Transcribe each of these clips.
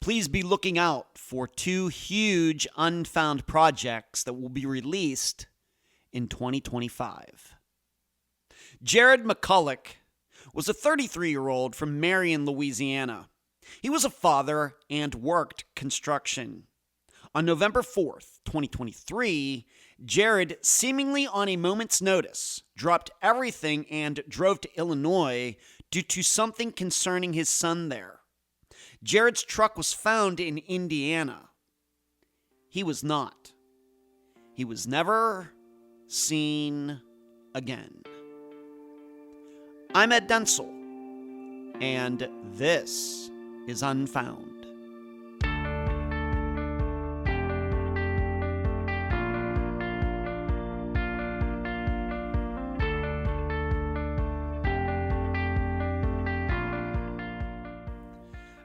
Please be looking out for 2 huge Unfound projects that will be released in 2025. Jared McColloch was a 33-year-old from Marion, Louisiana. He was a father and worked construction. On November 4th, 2023, Jared, seemingly on a moment's notice, dropped everything and drove to Illinois due to something concerning his son there. Jared's truck was found in Indiana. He was not. He was never seen again. I'm Ed Denzel, and this is Unfound.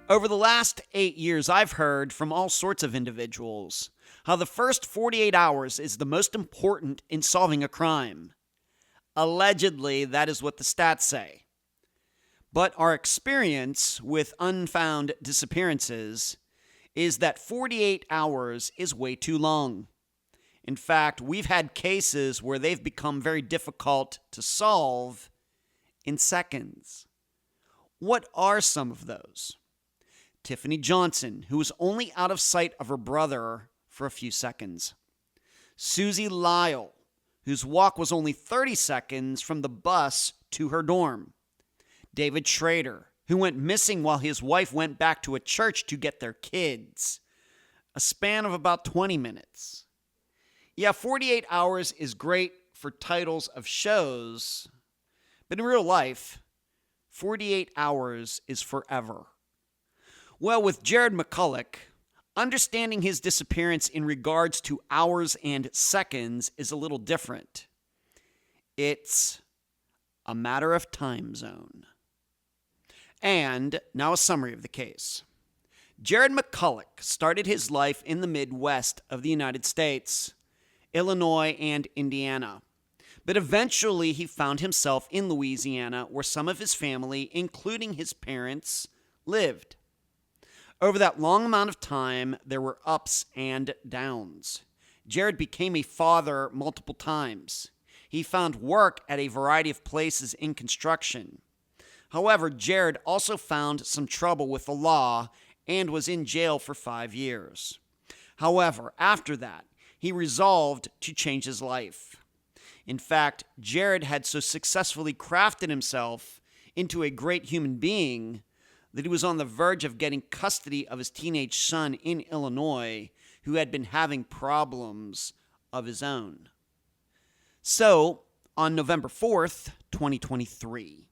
Over the last 8 years, I've heard from all sorts of individuals how the first 48 hours is the most important in solving a crime. Allegedly, that is what the stats say. But our experience with unfound disappearances is that 48 hours is way too long. In fact, we've had cases where they've become very difficult to solve in seconds. What are some of those? Tiffany Johnson, who was only out of sight of her brother for a few seconds. Susie Lyle, whose walk was only 30 seconds from the bus to her dorm. David Schrader, who went missing while his wife went back to a church to get their kids. A span of about 20 minutes. Yeah, 48 hours is great for titles of shows, but in real life, 48 hours is forever. Well, with Jared McColloch, understanding his disappearance in regards to hours and seconds is a little different. It's a matter of time zone. And now a summary of the case. Jared McColloch started his life in the Midwest of the United States, Illinois and Indiana. But eventually he found himself in Louisiana, where some of his family, including his parents, lived. Over that long amount of time, there were ups and downs. Jared became a father multiple times. He found work at a variety of places in construction. However, Jared also found some trouble with the law and was in jail for 5 years. However, after that, he resolved to change his life. In fact, Jared had so successfully crafted himself into a great human being that he was on the verge of getting custody of his teenage son in Illinois, who had been having problems of his own. So, on November 4th, 2023,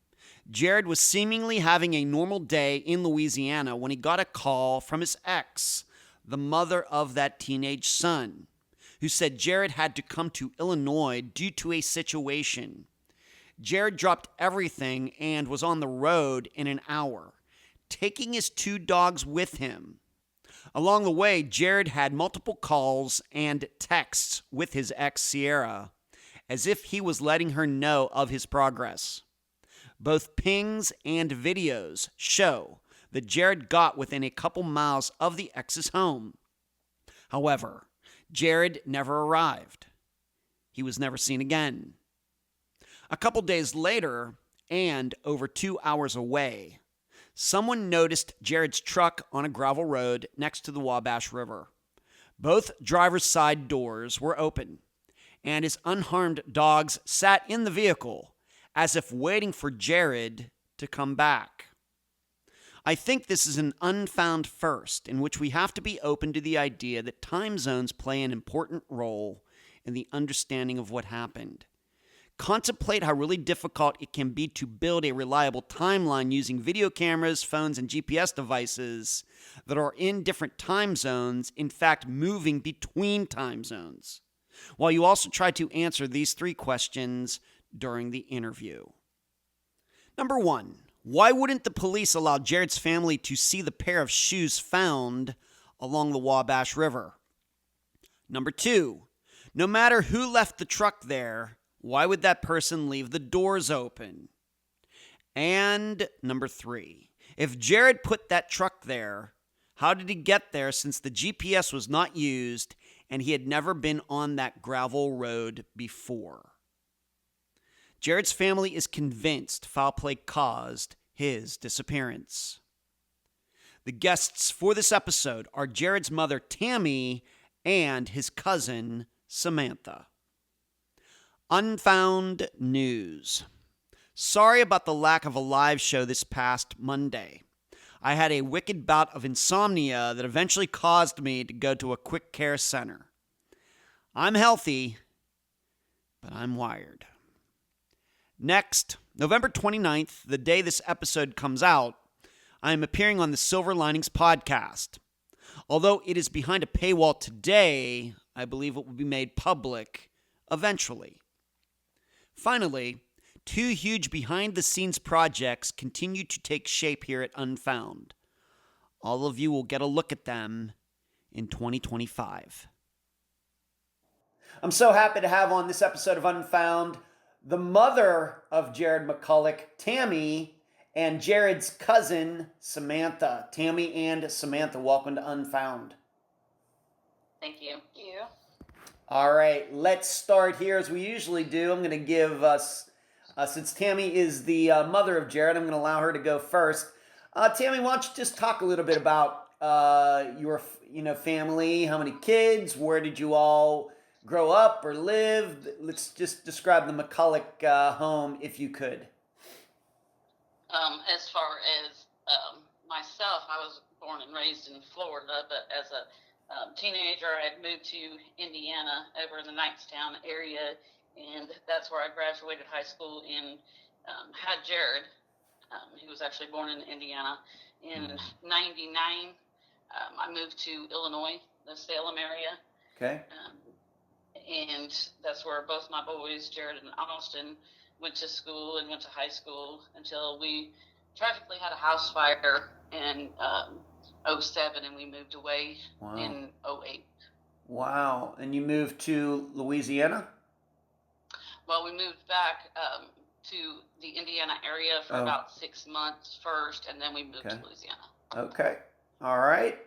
Jared was seemingly having a normal day in Louisiana when he got a call from his ex, the mother of that teenage son, who said Jared had to come to Illinois due to a situation. Jared dropped everything and was on the road in an hour, taking his 2 dogs with him. Along the way, Jared had multiple calls and texts with his ex, Sierra, as if he was letting her know of his progress. Both pings and videos show that Jared got within a couple miles of the ex's home. However, Jared never arrived. He was never seen again. A couple days later, and over 2 hours away, someone noticed Jared's truck on a gravel road next to the Wabash River. Both driver's side doors were open, and his unharmed dogs sat in the vehicle as if waiting for Jared to come back. I think this is an unfound first in which we have to be open to the idea that time zones play an important role in the understanding of what happened. Contemplate how really difficult it can be to build a reliable timeline using video cameras, phones, and GPS devices that are in different time zones, in fact, moving between time zones, while you also try to answer these 3 questions during the interview. Number 1, why wouldn't the police allow Jared's family to see the pair of shoes found along the Wabash River? Number 2, no matter who left the truck there, why would that person leave the doors open? And number 3, if Jared put that truck there, How did he get there since the GPS was not used and he had never been on that gravel road before? Jared's family is convinced foul play caused his disappearance. The guests for this episode are Jared's mother, Tammy, and his cousin, Samantha. Unfound news. Sorry about the lack of a live show this past Monday. I had a wicked bout of insomnia that eventually caused me to go to a quick care center. I'm healthy, but I'm wired. Next, November 29th, the day this episode comes out, I am appearing on the Silver Linings podcast. Although it is behind a paywall today, I believe it will be made public eventually. Finally, 2 huge behind-the-scenes projects continue to take shape here at Unfound. All of you will get a look at them in 2025. I'm so happy to have on this episode of Unfound the mother of Jared McColloch, Tammy, and Jared's cousin, Samantha. Tammy and Samantha, welcome to Unfound. Thank you. All right, let's start here as we usually do. I'm going to give us, since Tammy is the mother of Jared, I'm going to allow her to go first. Tammy, why don't you just talk a little bit about your family, how many kids, where did you all grow up or live? Let's just describe the McColloch home if you could. As far as myself, I was born and raised in Florida, but as a teenager, I had moved to Indiana over in the Knightstown area, and that's where I graduated high school and had Jared. He was actually born in Indiana. In '99, I moved to Illinois, the Salem area. Okay. And that's where both my boys, Jared and Austin, went to school and went to high school until we tragically had a house fire in '07, and we moved away in '08. Wow. And you moved to Louisiana? Well, we moved back to the Indiana area for about 6 months first, and then we moved to Louisiana. Okay. All right.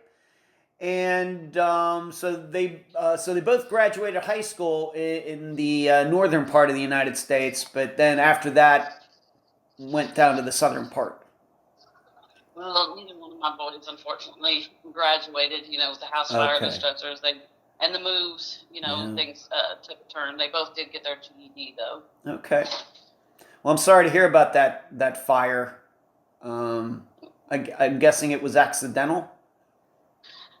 And so they both graduated high school in the northern part of the United States, but then after that went down to the southern part. Well, neither one of my boys, unfortunately, graduated. With the house fire, the stressors, and the moves. Things took a turn. They both did get their GED, though. Okay. Well, I'm sorry to hear about that fire. I'm guessing it was accidental.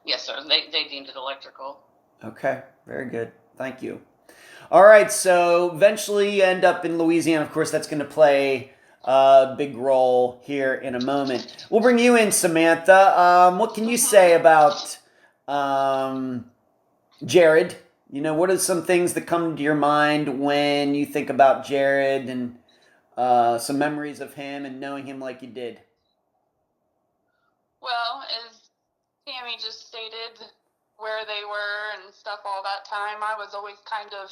Yes, sir. They deemed it electrical. Okay, very good. Thank you. All right, so eventually you end up in Louisiana. Of course, that's going to play a big role here in a moment. We'll bring you in, Samantha. What can you say about Jared? What are some things that come to your mind when you think about Jared and some memories of him and knowing him like you did? Well, as Tammy just stated where they were and stuff all that time, I was always kind of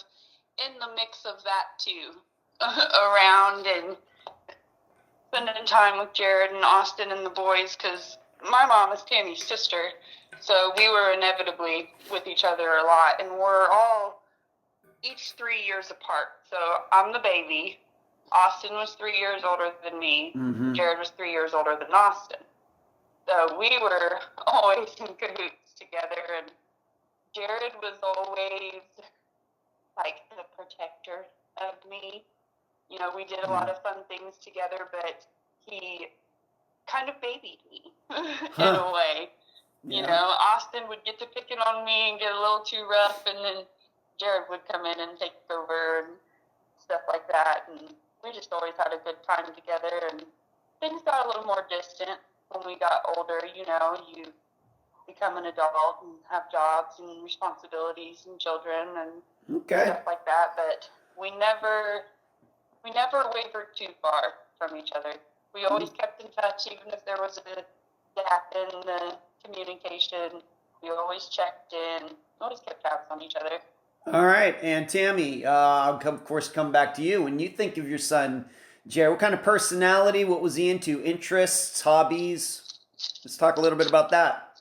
in the mix of that too, around and spending time with Jared and Austin and the boys, because my mom is Tammy's sister, so we were inevitably with each other a lot, and we're all each 3 years apart. So I'm the baby. Austin was 3 years older than me. Mm-hmm. Jared was 3 years older than Austin. So we were always in cahoots together, and Jared was always like the protector of me. We did a lot of fun things together, but he kind of babied me in a way. Yeah. Austin would get to picking on me and get a little too rough, and then Jared would come in and take over and stuff like that. And we just always had a good time together, and things got a little more distant when we got older. You become an adult and have jobs and responsibilities and children and stuff like that. But we never wavered too far from each other. We always kept in touch, even if there was a gap in the communication. We always checked in, always kept tabs on each other. All right, and Tammy, I'll of course come back to you. When you think of your son, Jared, what kind of personality? What was he into? Interests, hobbies? Let's talk a little bit about that.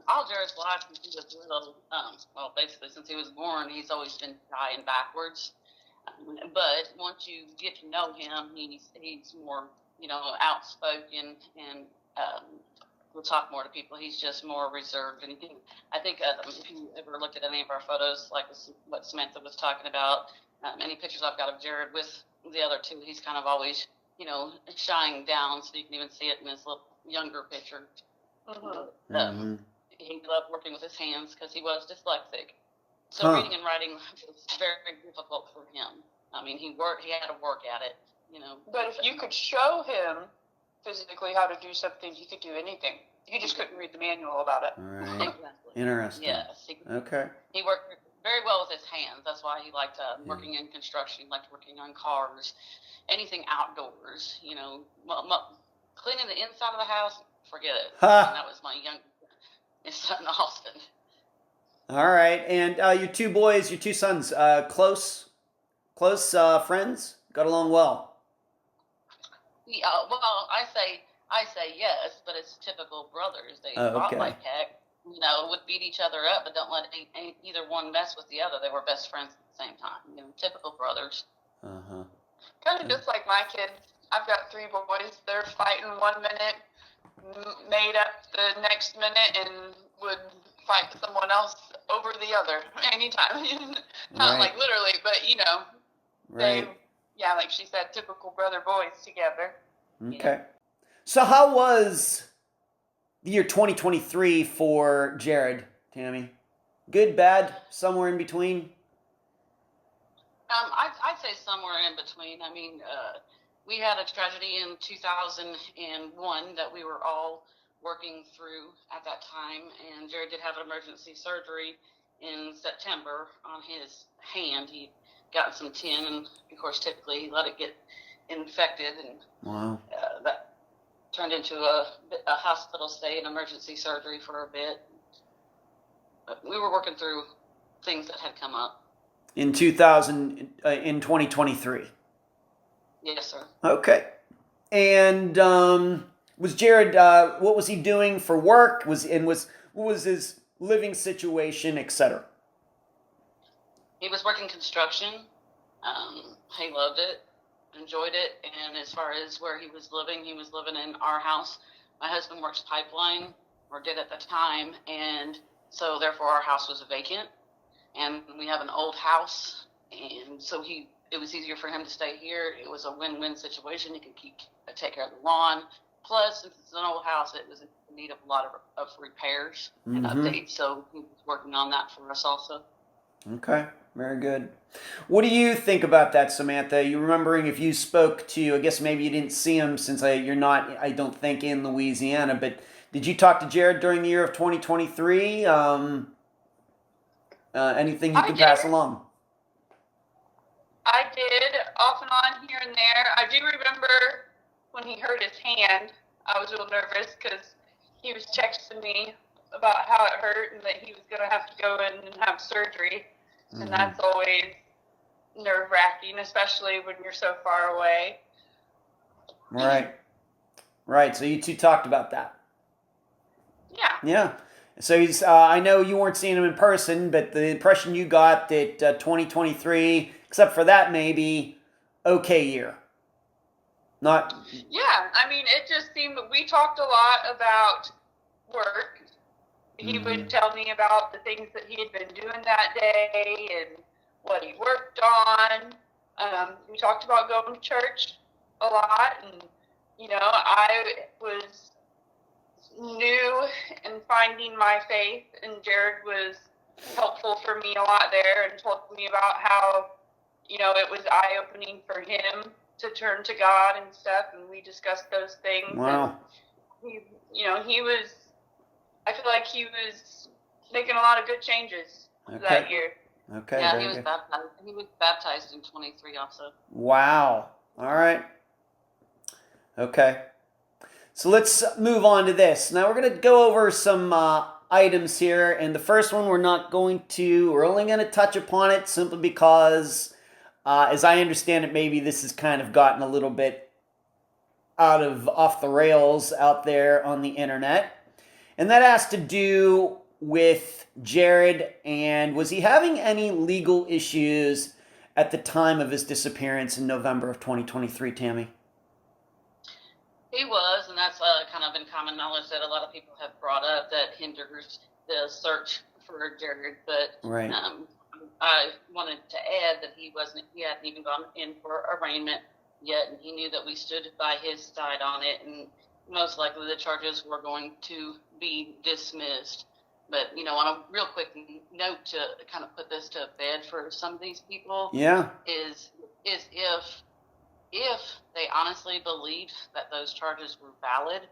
All Jared's life since he was little, well, basically since he was born, he's always been shy and backwards. But once you get to know him, he's more, outspoken and will talk more to people. He's just more reserved. And I think if you ever looked at any of our photos, like what Samantha was talking about, any pictures I've got of Jared with the other two, he's kind of always, shying down, so you can even see it in his little younger picture. He loved working with his hands because he was dyslexic. So reading and writing was very difficult for him. I mean, he had to work at it, But if you could show him physically how to do something, he could do anything. He just couldn't read the manual about it. All right. Exactly. Interesting. Yes. Okay. He worked very well with his hands. That's why he liked working in construction. He liked working on cars, anything outdoors. Cleaning the inside of the house, forget it. And that was my son Austin. All right, and your two sons, close friends, got along well. Yeah, well, I say yes, but it's typical brothers. They fought like heck. Would beat each other up, but don't let either one mess with the other. They were best friends at the same time. Typical brothers. Kind of just like my kids. I've got 3 boys. They're fighting one minute, made up the next minute, and would fight someone else over the other anytime. Not like literally, but Right. Like she said, typical brother boys together. Okay. So how was the year 2023 for Jared, Tammy? Good, bad, somewhere in between? I'd say somewhere in between. I mean, we had a tragedy in 2001 that we were all working through at that time, and Jared did have an emergency surgery in September on his hand. He'd gotten some tin, and of course, typically he let it get infected, and that turned into a hospital stay and emergency surgery for a bit. But we were working through things that had come up. In 2023. Yes, sir. Okay. And was Jared? What was he doing for work? What was his living situation, etc.? He was working construction. He loved it, enjoyed it, and as far as where he was living in our house. My husband works pipeline, or did at the time, and so therefore our house was vacant, and we have an old house, and so it was easier for him to stay here. It was a win-win situation. He could take care of the lawn. Plus, since it's an old house, it was in need of a lot of repairs and updates, so he was working on that for us also. Okay, very good. What do you think about that, Samantha? You remembering if you spoke to, I guess maybe you didn't see him since you're not, I don't think, in Louisiana, but did you talk to Jared during the year of 2023? Anything you can pass along? I did, off and on, here and there. I do remember when he hurt his hand, I was a little nervous because he was texting me about how it hurt and that he was going to have to go in and have surgery. And that's always nerve-wracking, especially when you're so far away. Right. So you two talked about that. Yeah. So he's, I know you weren't seeing him in person, but the impression you got that 2023, except for that maybe, okay year. Not. Yeah, I mean, it just seemed that we talked a lot about work. He would tell me about the things that he had been doing that day and what he worked on. We talked about going to church a lot, and I was new in finding my faith, and Jared was helpful for me a lot there and told me about how it was eye-opening for him to turn to God and stuff, and we discussed those things. Wow. And I feel like he was making a lot of good changes that year. Okay. Yeah, he was baptized. He was baptized in 23 also. Wow. All right. Okay. So let's move on to this. Now we're going to go over some items here, and the first one we're only going to touch upon it simply because, as I understand it, maybe this has kind of gotten a little bit off the rails out there on the internet. And that has to do with Jared, and was he having any legal issues at the time of his disappearance in November of 2023, Tammy? He was, and that's kind of in common knowledge that a lot of people have brought up that hinders the search for Jared. But Right. I wanted to add that he hadn't even gone in for arraignment yet, and he knew that we stood by his side on it, and most likely the charges were going to be dismissed. But, on a real quick note to kind of put this to bed for some of these people, Yeah. is if they honestly believed that those charges were valid,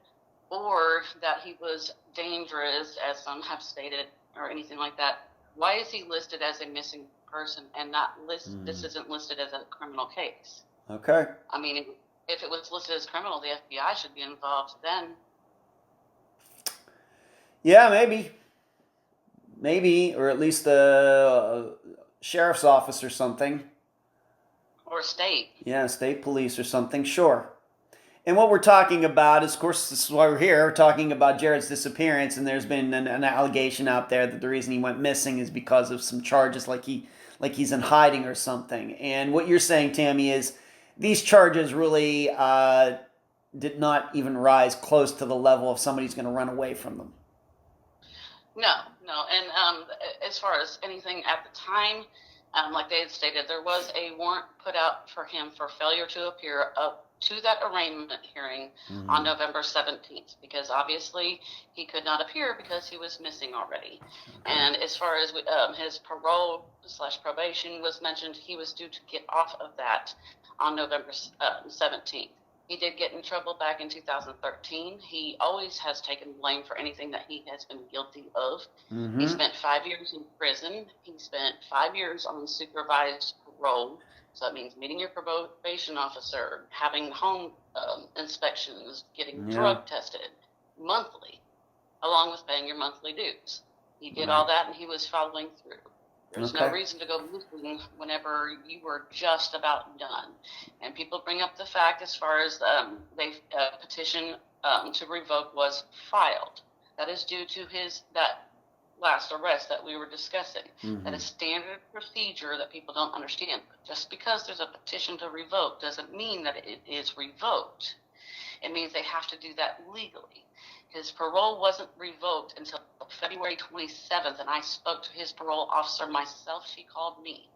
or that he was dangerous, as some have stated, or anything like that, why is he listed as a missing person and not this isn't listed as a criminal case? Okay. I mean, if it was listed as criminal, the FBI should be involved then. Yeah, maybe, or at least the sheriff's office or something. Or state. Yeah, state police or something, sure. And what we're talking about is, of course, this is why we're here. We're talking about Jared's disappearance, and there's been an allegation out there that the reason he went missing is because of some charges, like he's in hiding or something. And what you're saying, Tammy, is these charges really did not even rise close to the level of somebody's going to run away from them. No. And as far as anything at the time, like they had stated, there was a warrant put out for him for failure to appear up to that arraignment hearing on November 17th, because obviously he could not appear because he was missing already. Okay. And as far as his parole/probation was mentioned, he was due to get off of that on November 17th. He did get in trouble back in 2013. He always has taken blame for anything that he has been guilty of. He spent 5 years in prison. He spent 5 years on supervised parole. So that means meeting your probation officer, having home inspections, getting drug tested monthly, along with paying your monthly dues. He did all that, and he was following through. There's no reason to go missing whenever you were just about done. And people bring up the fact as far as the petition to revoke was filed. That is due to that last arrest that we were discussing. That is standard procedure that people don't understand. Just because there's a petition to revoke doesn't mean that it is revoked. It means they have to do that legally. His parole wasn't revoked until February 27th, and I spoke to his parole officer myself. She called me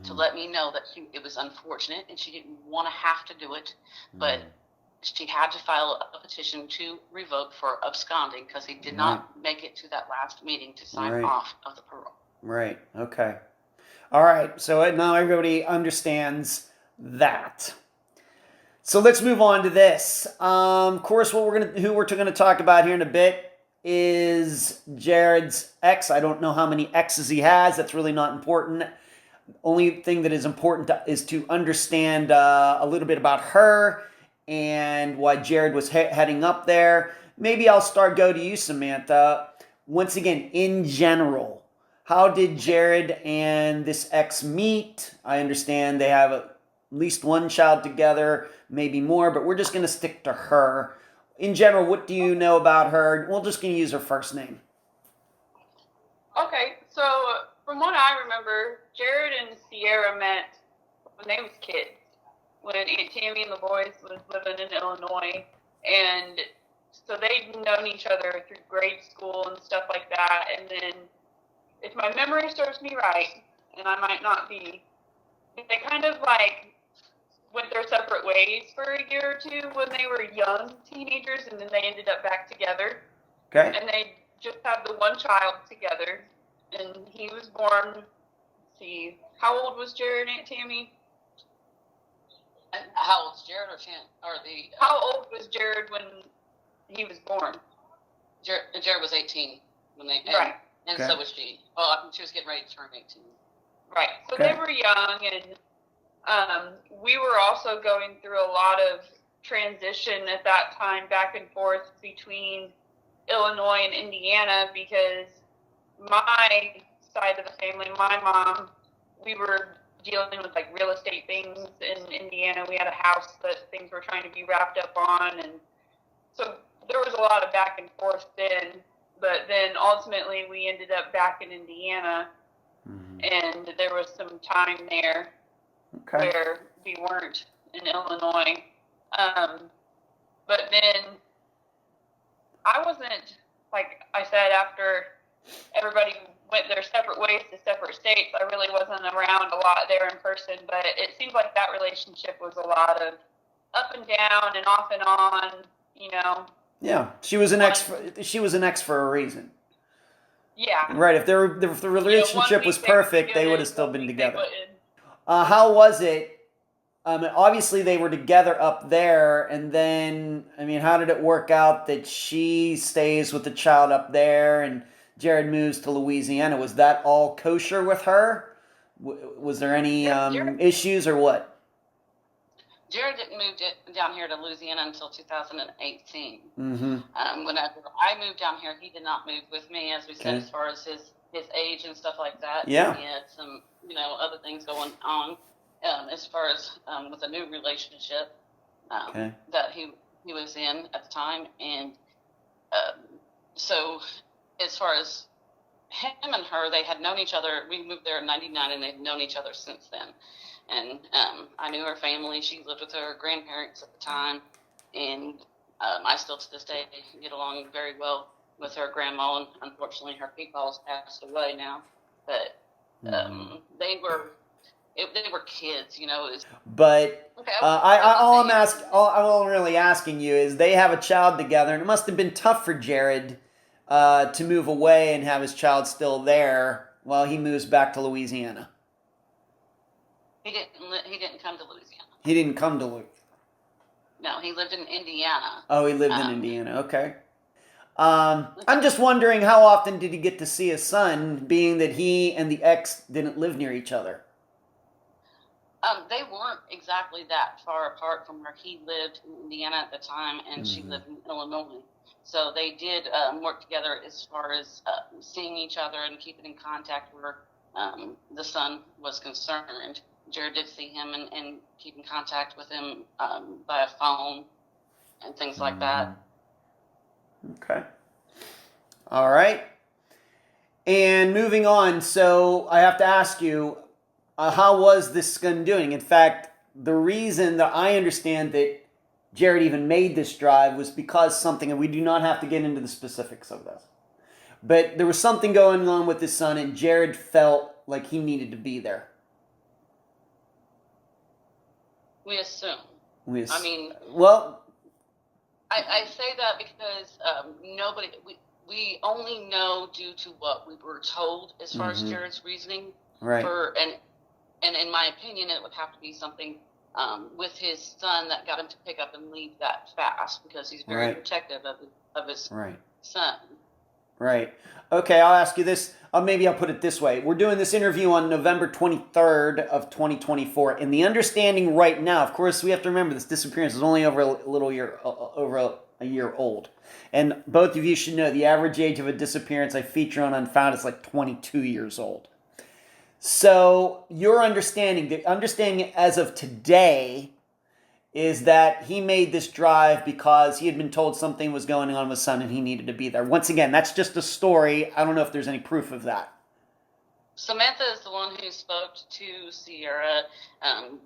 to let me know that it was unfortunate, and she didn't want to have to do it, but she had to file a petition to revoke for absconding because he did not make it to that last meeting to sign off of the parole. Right. Okay. All right. So now everybody understands that. So let's move on to this. Of course, who we're going to talk about here in a bit is Jared's ex. I don't know how many exes he has. That's really not important. Only thing that is important is to understand a little bit about her and why Jared was heading up there. Maybe I'll go to you, Samantha. Once again, in general, how did Jared and this ex meet? I understand they have at least one child together, maybe more, but we're just going to stick to her. In general, what do you know about her? We're just going to use her first name. Okay, so from what I remember, Jared and Sierra met when they was kids, when Aunt Tammy and the boys was living in Illinois, and so they'd known each other through grade school and stuff like that, and then, if my memory serves me right, and I might not be, they kind of went their separate ways for a year or two when they were young teenagers, and then they ended up back together. Okay. And they just had the one child together, and he was born, let's see, how old was Jared, Aunt Tammy? And how old's Jared How old was Jared when he was born? Jared was 18 when they... Right. And so was she. Well, I think she was getting ready to turn 18. Right. So they were young, and we were also going through a lot of transition at that time back and forth between Illinois and Indiana, because my side of the family, my mom, we were dealing with real estate things in Indiana. We had a house that things were trying to be wrapped up on, and so there was a lot of back and forth then. but then ultimately we ended up back in Indiana, and there was some time there where we weren't in Illinois. But then I wasn't, like I said, after everybody went their separate ways to separate states, I really wasn't around a lot there in person, but it seems like that relationship was a lot of up and down and off and on, you know. Yeah, she was an ex for a reason. Yeah. Right, if the relationship was perfect, they would have still been together. How was it? Obviously, they were together up there, and then, I mean, how did it work out that she stays with the child up there and Jared moves to Louisiana? Was that all kosher with her? Was there any issues or what? Jared didn't move down here to Louisiana until 2018. Mm-hmm. Whenever I moved down here, he did not move with me, as we said, as far as his age and stuff like that. Yeah. He had some, other things going on as far as with a new relationship that he was in at the time. And so as far as him and her, they had known each other. We moved there in 99, and they've known each other since then. And I knew her family. She lived with her grandparents at the time. And I still to this day get along very well with her grandma. And unfortunately, her peepaw's passed away now. But they were kids, But all I'm really asking you is, they have a child together, and it must have been tough for Jared to move away and have his child still there while he moves back to Louisiana. He didn't come to Louisiana. He didn't come to Louisiana. No, he lived in Indiana. Oh, he lived in Indiana. Okay. I'm just wondering, how often did he get to see his son, being that he and the ex didn't live near each other? They weren't exactly that far apart from where he lived in Indiana at the time, and she lived in Illinois. So they did work together as far as seeing each other and keeping in contact where the son was concerned. Jared did see him and keep in contact with him by a phone and things like that. Okay. All right. And moving on, so I have to ask you, how was this son doing? In fact, the reason that I understand that Jared even made this drive was because something, and we do not have to get into the specifics of this, but there was something going on with his son, and Jared felt like he needed to be there. We assume. I mean, well, I say that because we only know due to what we were told as far as Jared's reasoning. Right. And in my opinion, it would have to be something with his son that got him to pick up and leave that fast, because he's very protective of his son. Right. Okay, I'll ask you this. Maybe I'll put it this way. We're doing this interview on November 23rd of 2024. And the understanding right now, of course, we have to remember this disappearance is only over a year old. And both of you should know the average age of a disappearance I feature on Unfound is like 22 years old. So your understanding, the understanding as of today, is that he made this drive because he had been told something was going on with his son and he needed to be there. Once again, that's just a story. I don't know if there's any proof of that. Samantha is the one who spoke to Sierra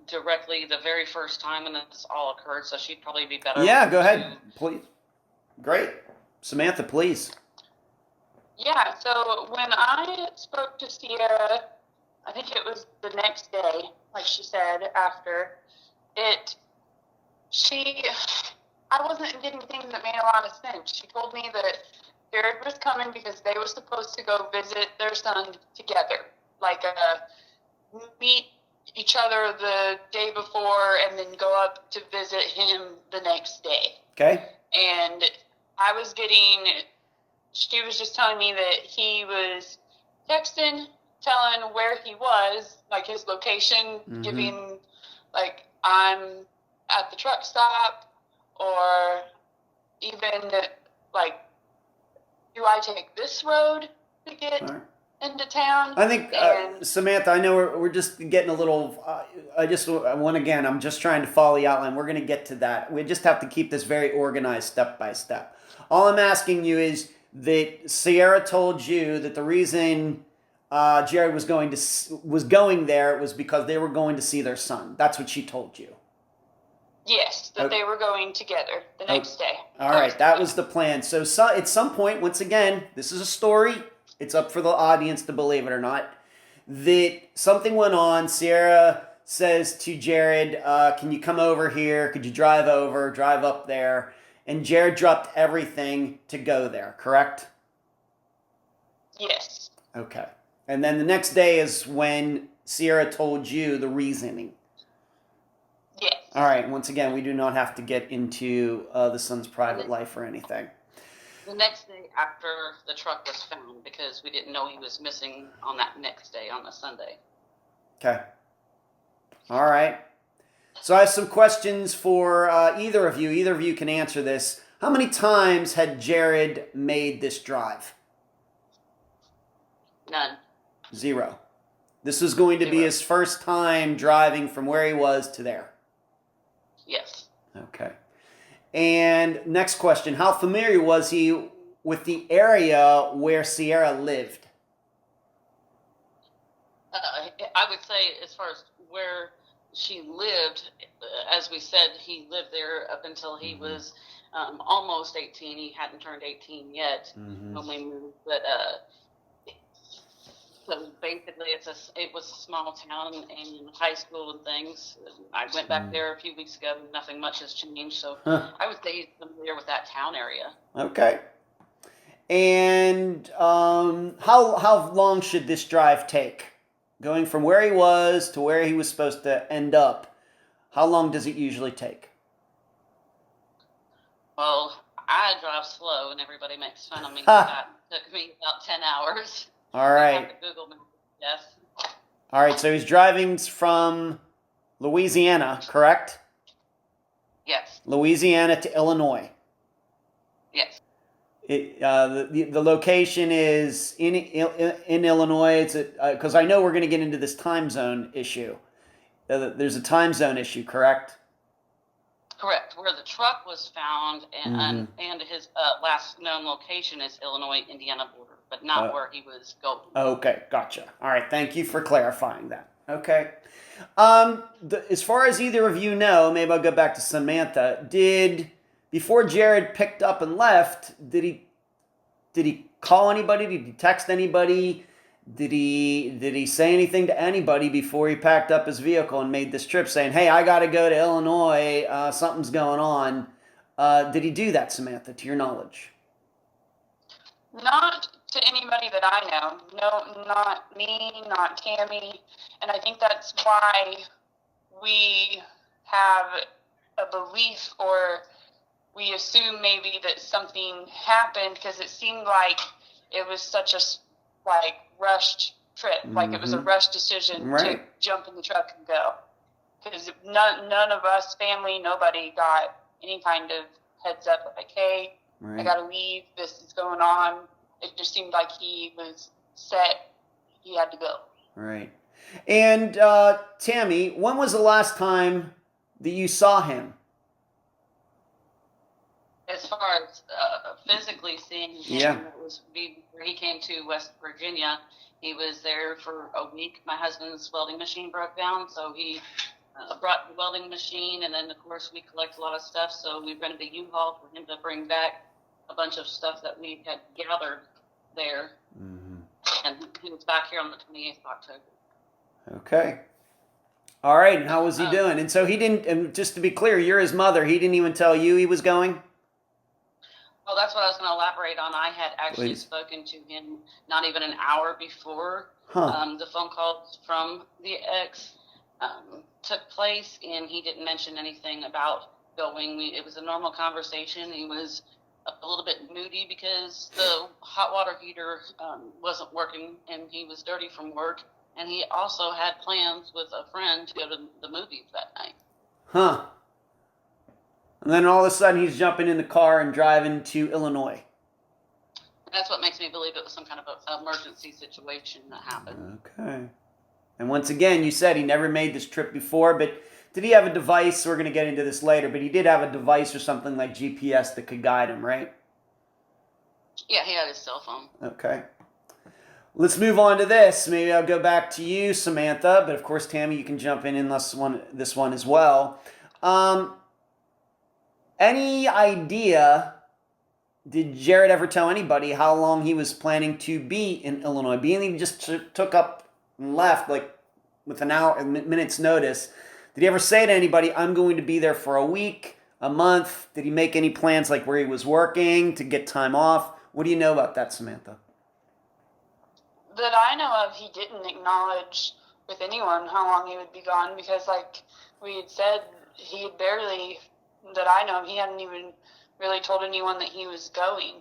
directly the very first time when this all occurred, so she'd probably be better. Yeah, go ahead, please. Great. Samantha, please. Yeah, so when I spoke to Sierra, I think it was the next day, like she said, after it, I wasn't getting things that made a lot of sense. She told me that Jared was coming because they were supposed to go visit their son together, like meet each other the day before and then go up to visit him the next day. Okay. And she was just telling me that he was texting, telling where he was, like his location, giving, like, I'm at the truck stop, or even, like, do I take this road to get into town? I think, Samantha, I know we're just getting a little, I'm just trying to follow the outline. We're going to get to that. We just have to keep this very organized step by step. All I'm asking you is, that Sierra told you that the reason Jared was going there was because they were going to see their son. That's what she told you. Yes, that they were going together the next day. All right, that was the plan. So at some point, once again, this is a story. It's up for the audience to believe it or not. That something went on. Sierra says to Jared, can you come over here? Could you drive up there? And Jared dropped everything to go there, correct? Yes. Okay. And then the next day is when Sierra told you the reasoning. Yes. All right. Once again, we do not have to get into the son's private life or anything. The next day after the truck was found, because we didn't know he was missing on that next day, on a Sunday. Okay. All right. So I have some questions for either of you. Either of you can answer this. How many times had Jared made this drive? None. 0. This was going to be his first time driving from where he was to there. Yes. Okay. And next question. How familiar was he with the area where Sierra lived? I would say as far as where she lived, as we said, he lived there up until he was almost 18. He hadn't turned 18 yet when we moved. But so basically, it was a small town and high school and things. I went back there a few weeks ago, and nothing much has changed. So I would say he's familiar with that town area. Okay. And how long should this drive take? Going from where he was to where he was supposed to end up, how long does it usually take? Well, I drive slow, and everybody makes fun of me. That took me about 10 hours. All right. I have to Google me. Yes. All right, so he's driving from Louisiana, correct? Yes. Louisiana to Illinois. Yes. The location is in Illinois. It's because I know we're going to get into this time zone issue. There's a time zone issue, correct? Correct. Where the truck was found and his last known location is Illinois-Indiana border, but not where he was going. Okay, gotcha. All right, thank you for clarifying that. Okay. As far as either of you know, maybe I'll go back to Samantha. Before Jared picked up and left, did he call anybody? Did he text anybody? Did he say anything to anybody before he packed up his vehicle and made this trip saying, hey, I got to go to Illinois, something's going on? Did he do that, Samantha, to your knowledge? Not to anybody that I know. No, not me, not Tammy. And I think that's why we have a belief, or we assume maybe that something happened, because it seemed like it was such a rushed trip. Like it was a rushed decision to jump in the truck and go. Because none of us, family, nobody got any kind of heads up like, hey, I got to leave, this is going on. It just seemed like he was set, he had to go. Right. And Tammy, when was the last time that you saw him? As far as physically seeing him, it was where he came to West Virginia. He was there for a week. My husband's welding machine broke down, so he brought the welding machine, and then, of course, we collect a lot of stuff, so we rented a U-Haul for him to bring back a bunch of stuff that we had gathered there. And he was back here on the 28th of October. Okay. All right, and how was he doing? And so he didn't, and just to be clear, you're his mother. He didn't even tell you he was going? Well, that's what I was going to elaborate on. I had actually spoken to him not even an hour before the phone calls from the ex took place, and he didn't mention anything about going. It was a normal conversation. He was a little bit moody because the hot water heater wasn't working, and he was dirty from work, and he also had plans with a friend to go to the movies that night. Huh. And then all of a sudden he's jumping in the car and driving to Illinois. That's what makes me believe it was some kind of an emergency situation that happened. Okay. And once again, you said he never made this trip before, but did he have a device? We're going to get into this later, but he did have a device or something like GPS that could guide him, right? Yeah, he had his cell phone. Okay. Let's move on to this. Maybe I'll go back to you, Samantha, but of course, Tammy, you can jump in this one as well. Any idea, did Jared ever tell anybody how long he was planning to be in Illinois? Being he just took up and left, like with an hour, a minute's notice, did he ever say to anybody, I'm going to be there for a week, a month? Did he make any plans like where he was working to get time off? What do you know about that, Samantha? That I know of, he didn't acknowledge with anyone how long he would be gone, because like we had said, he had barely, that I know of, he hadn't even really told anyone that he was going.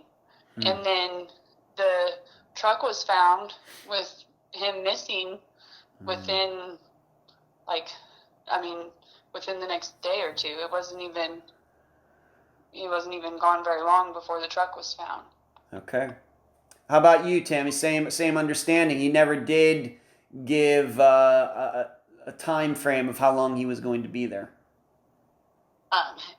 And then the truck was found with him missing within, within the next day or two. He wasn't even gone very long before the truck was found. Okay. How about you, Tammy? Same understanding. He never did give a time frame of how long he was going to be there.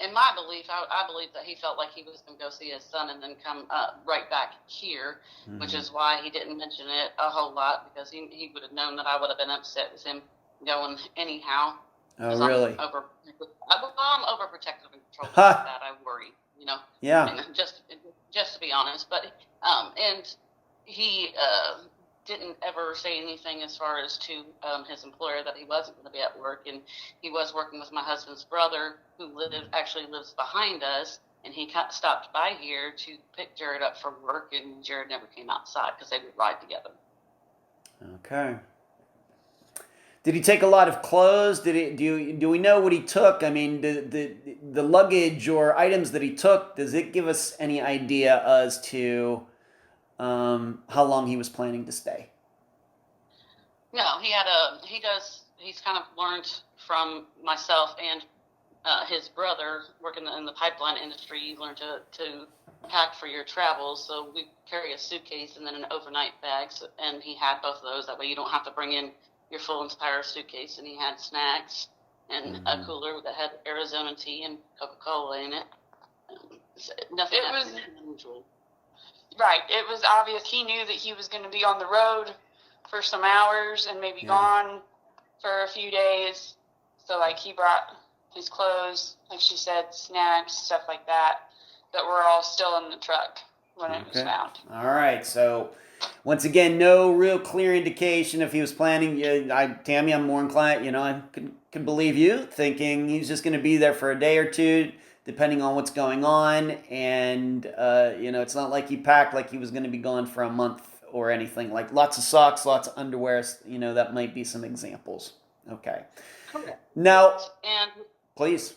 In my belief, I believe that he felt like he was going to go see his son and then come right back here, which is why he didn't mention it a whole lot, because he would have known that I would have been upset with him going anyhow. Oh, really? I'm overprotective and controlling like that. I worry, Yeah. I mean, just to be honest, but and he didn't ever say anything as far as to his employer that he wasn't going to be at work, and he was working with my husband's brother, who actually lives behind us, and he stopped by here to pick Jared up from work, and Jared never came outside because they would ride together. Okay. Did he take a lot of clothes? Do we know what he took? I mean, the luggage or items that he took, does it give us any idea as to how long he was planning to stay? No, he's kind of learned from myself and his brother working in the pipeline industry. You learn to pack for your travels. So we carry a suitcase and then an overnight bag. And he had both of those. That way you don't have to bring in your full entire suitcase. And he had snacks and a cooler that had Arizona tea and Coca-Cola in it. Nothing unusual. Right. It was obvious he knew that he was going to be on the road for some hours and maybe gone for a few days. So, like, he brought his clothes, like she said, snacks, stuff like that were all still in the truck when it was found. All right. So, once again, no real clear indication if he was planning. Tammy, I'm more inclined, I could believe you, thinking he's just going to be there for a day or two, depending on what's going on. And, it's not like he packed like he was going to be gone for a month or anything. Like lots of socks, lots of underwear, that might be some examples. Okay. Correct. Now, and please.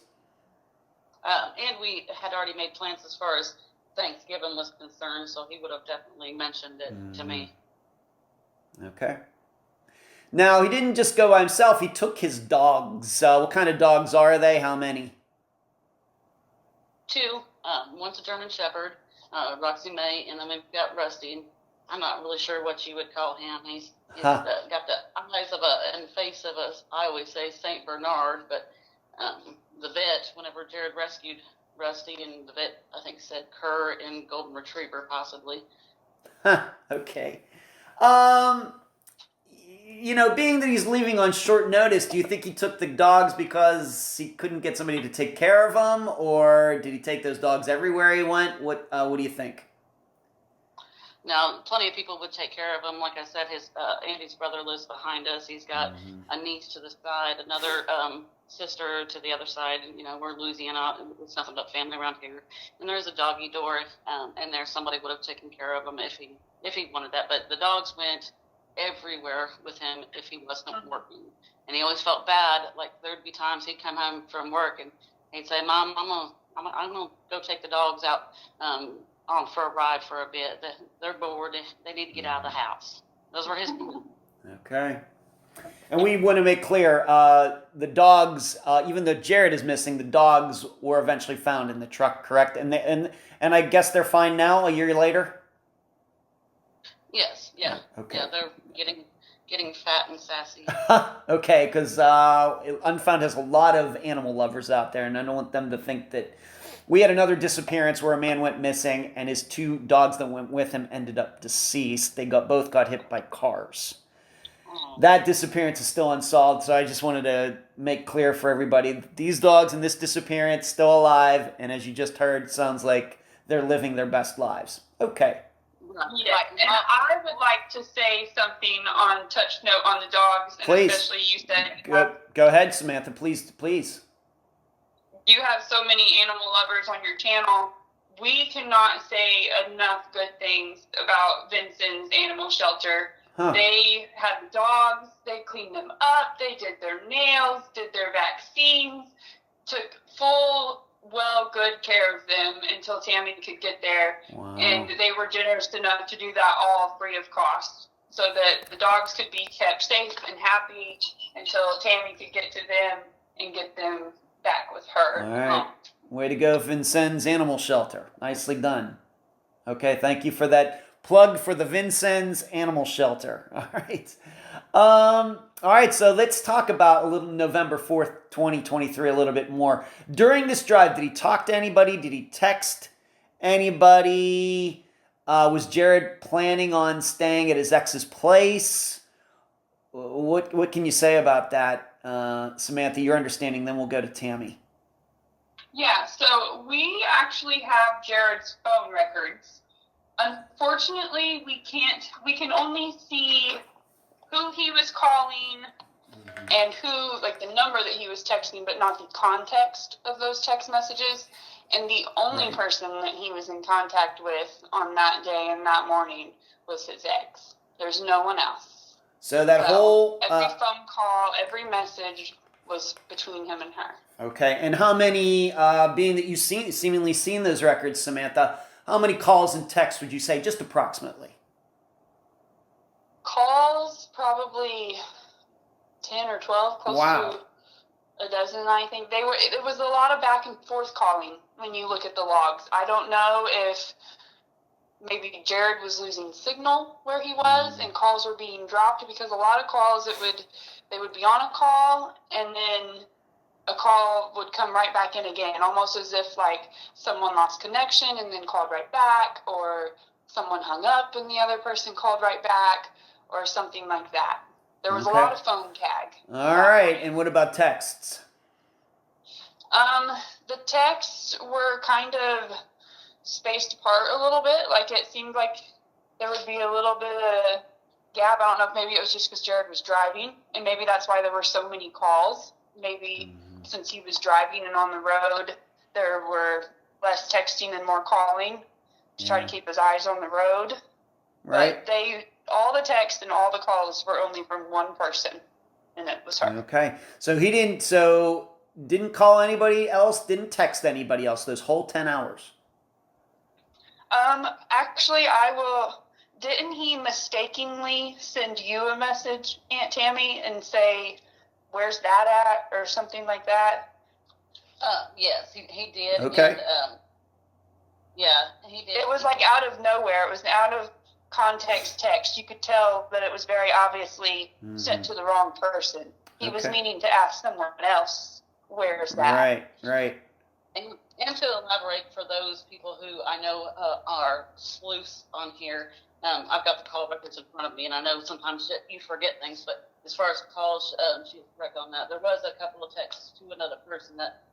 And we had already made plans as far as Thanksgiving was concerned, so he would have definitely mentioned it to me. Okay. Now, he didn't just go by himself. He took his dogs. What kind of dogs are they? How many? 2. One's a German Shepherd, Roxy May, and then we've got Rusty. I'm not really sure what you would call him. He's got the eyes and face of I always say Saint Bernard, but the vet, whenever Jared rescued Rusty, and the vet, I think, said cur and golden retriever, possibly. Okay. Being that he's leaving on short notice, do you think he took the dogs because he couldn't get somebody to take care of them, or did he take those dogs everywhere he went? What do you think? Now, plenty of people would take care of him. Like I said, his Andy's brother lives behind us. He's got a niece to the side, another sister to the other side. We're Louisiana. It's nothing but family around here. And there's a doggy door, and there somebody would have taken care of him if he wanted that. But the dogs went everywhere with him if he wasn't working. And he always felt bad. Like there'd be times he'd come home from work and he'd say, "Mom, I'm gonna go take the dogs out on for a ride for a bit. They're bored. They need to get out of the house." Those were his. Okay. And we want to make clear, the dogs, even though Jared is missing, the dogs were eventually found in the truck, correct? And I guess they're fine now, a year later? Yes, yeah. Okay. Yeah, they're getting fat and sassy. Okay, because Unfound has a lot of animal lovers out there, and I don't want them to think that We had another disappearance where a man went missing and his 2 dogs that went with him ended up deceased. They both got hit by cars. That disappearance is still unsolved, so I just wanted to make clear for everybody, these dogs in this disappearance still alive, and as you just heard, sounds like they're living their best lives. Okay. Yeah, and I would like to say something on touch note on the dogs, and Please. especially you said Go ahead, Samantha, please. you have so many animal lovers on your channel. We cannot say enough good things about Vincent's animal shelter. Huh. They had dogs, they cleaned them up, they did their nails, did their vaccines, took full, good care of them until Tammy could get there. Wow. And they were generous enough to do that all free of cost so that the dogs could be kept safe and happy until Tammy could get to them and get them back with her. All right. Way to go, Vincennes Animal Shelter. Nicely done. Okay, thank you for that plug for the Vincennes Animal Shelter. All right. All right, so let's talk about a little November 4th, 2023 a little bit more. During this drive, did he talk to anybody? Did he text anybody? Was Jared planning on staying at his ex's place? What can you say about that, Samantha? Your understanding, then we'll go to Tammy. Yeah, so we actually have Jared's phone records. Unfortunately, we can only see who he was calling and who, like the number that he was texting, but not the context of those text messages. And the only person that he was in contact with on that day and that morning was his ex. There's no one else. So whole... every phone call, every message was between him and her. Okay, and how many, being that you've seemingly seen those records, Samantha, how many calls and texts would you say, just approximately? Calls, probably 10 or 12, close to a dozen, I think. It was a lot of back and forth calling when you look at the logs. I don't know if maybe Jared was losing signal where he was and calls were being dropped, because a lot of calls, they would be on a call and then a call would come right back in again, almost as if like someone lost connection and then called right back, or someone hung up and the other person called right back, or something like that. There was a lot of phone tag. All right, and what about texts? The texts were kind of spaced apart a little bit. Like it seemed like there would be a little bit of gap. I don't know if maybe it was just because Jared was driving, and maybe that's why there were so many calls. Maybe since he was driving and on the road, there were less texting and more calling to try to keep his eyes on the road. Right. But all the texts and all the calls were only from one person, and it was her. Okay. So he didn't call anybody else, didn't text anybody else those whole 10 hours? Actually, didn't he mistakenly send you a message, Aunt Tammy, and say, "Where's that at?" or something like that? Yes, he did. Okay. And, yeah, he did. It was like out of nowhere. It was an out of context text. You could tell that it was very obviously sent to the wrong person. He was meaning to ask someone else, "Where's that?" Right. And to elaborate for those people who I know are sleuths on here, I've got the call records in front of me, and I know sometimes you forget things, but as far as calls, she's correct on that. There was a couple of texts to another person that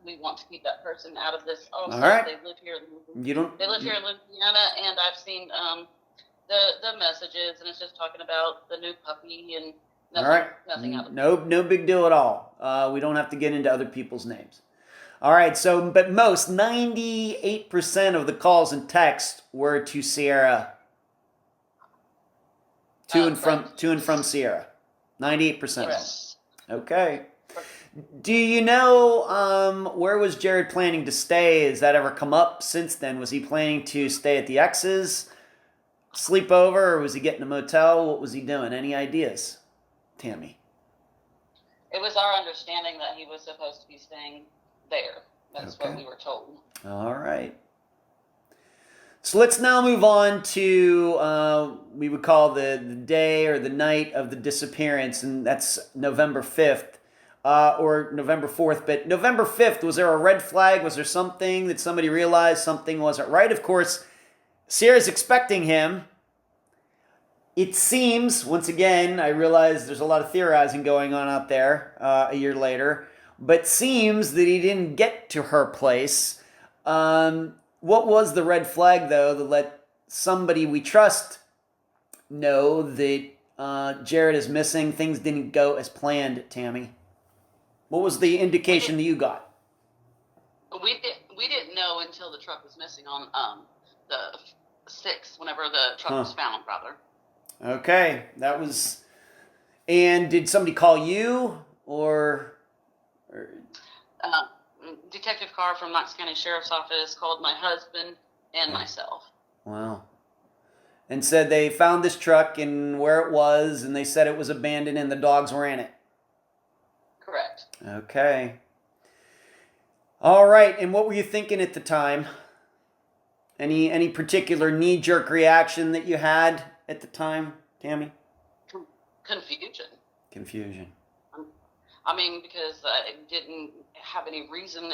we want to keep that person out of this. Also, all right. They live here. They live here in Louisiana, and I've seen the messages, and it's just talking about the new puppy and nothing out of it. No big deal at all. We don't have to get into other people's names. All right, so, but 98% of the calls and texts were to Sierra, to and from Sierra. 98% of them. Okay. Do you know where was Jared planning to stay? Has that ever come up since then? Was he planning to stay at the ex's, sleep over, or was he getting a motel? What was he doing? Any ideas, Tammy? It was our understanding that he was supposed to be staying there. That's what we were told. All right. So let's now move on to, we would call the day or the night of the disappearance, and that's November 5th. or November 4th, but November 5th, was there a red flag? Was there something that somebody realized something wasn't right? Of course, Sierra's expecting him. It seems, once again, I realize there's a lot of theorizing going on out there a year later, but seems that he didn't get to her place. What was the red flag, though, that let somebody we trust know that Jared is missing? Things didn't go as planned, Tammy. What was the indication that you got? We didn't know until the truck was missing on the 6th, whenever the truck was found, rather. Okay, that was... And did somebody call you, or... Detective Carr from Knox County Sheriff's Office called my husband and myself. Wow. And said they found this truck and where it was, and they said it was abandoned and the dogs were in it. Correct. Okay. All right, and what were you thinking at the time? Any particular knee-jerk reaction that you had at the time, Tammy? Confusion. I mean, because I didn't have any reason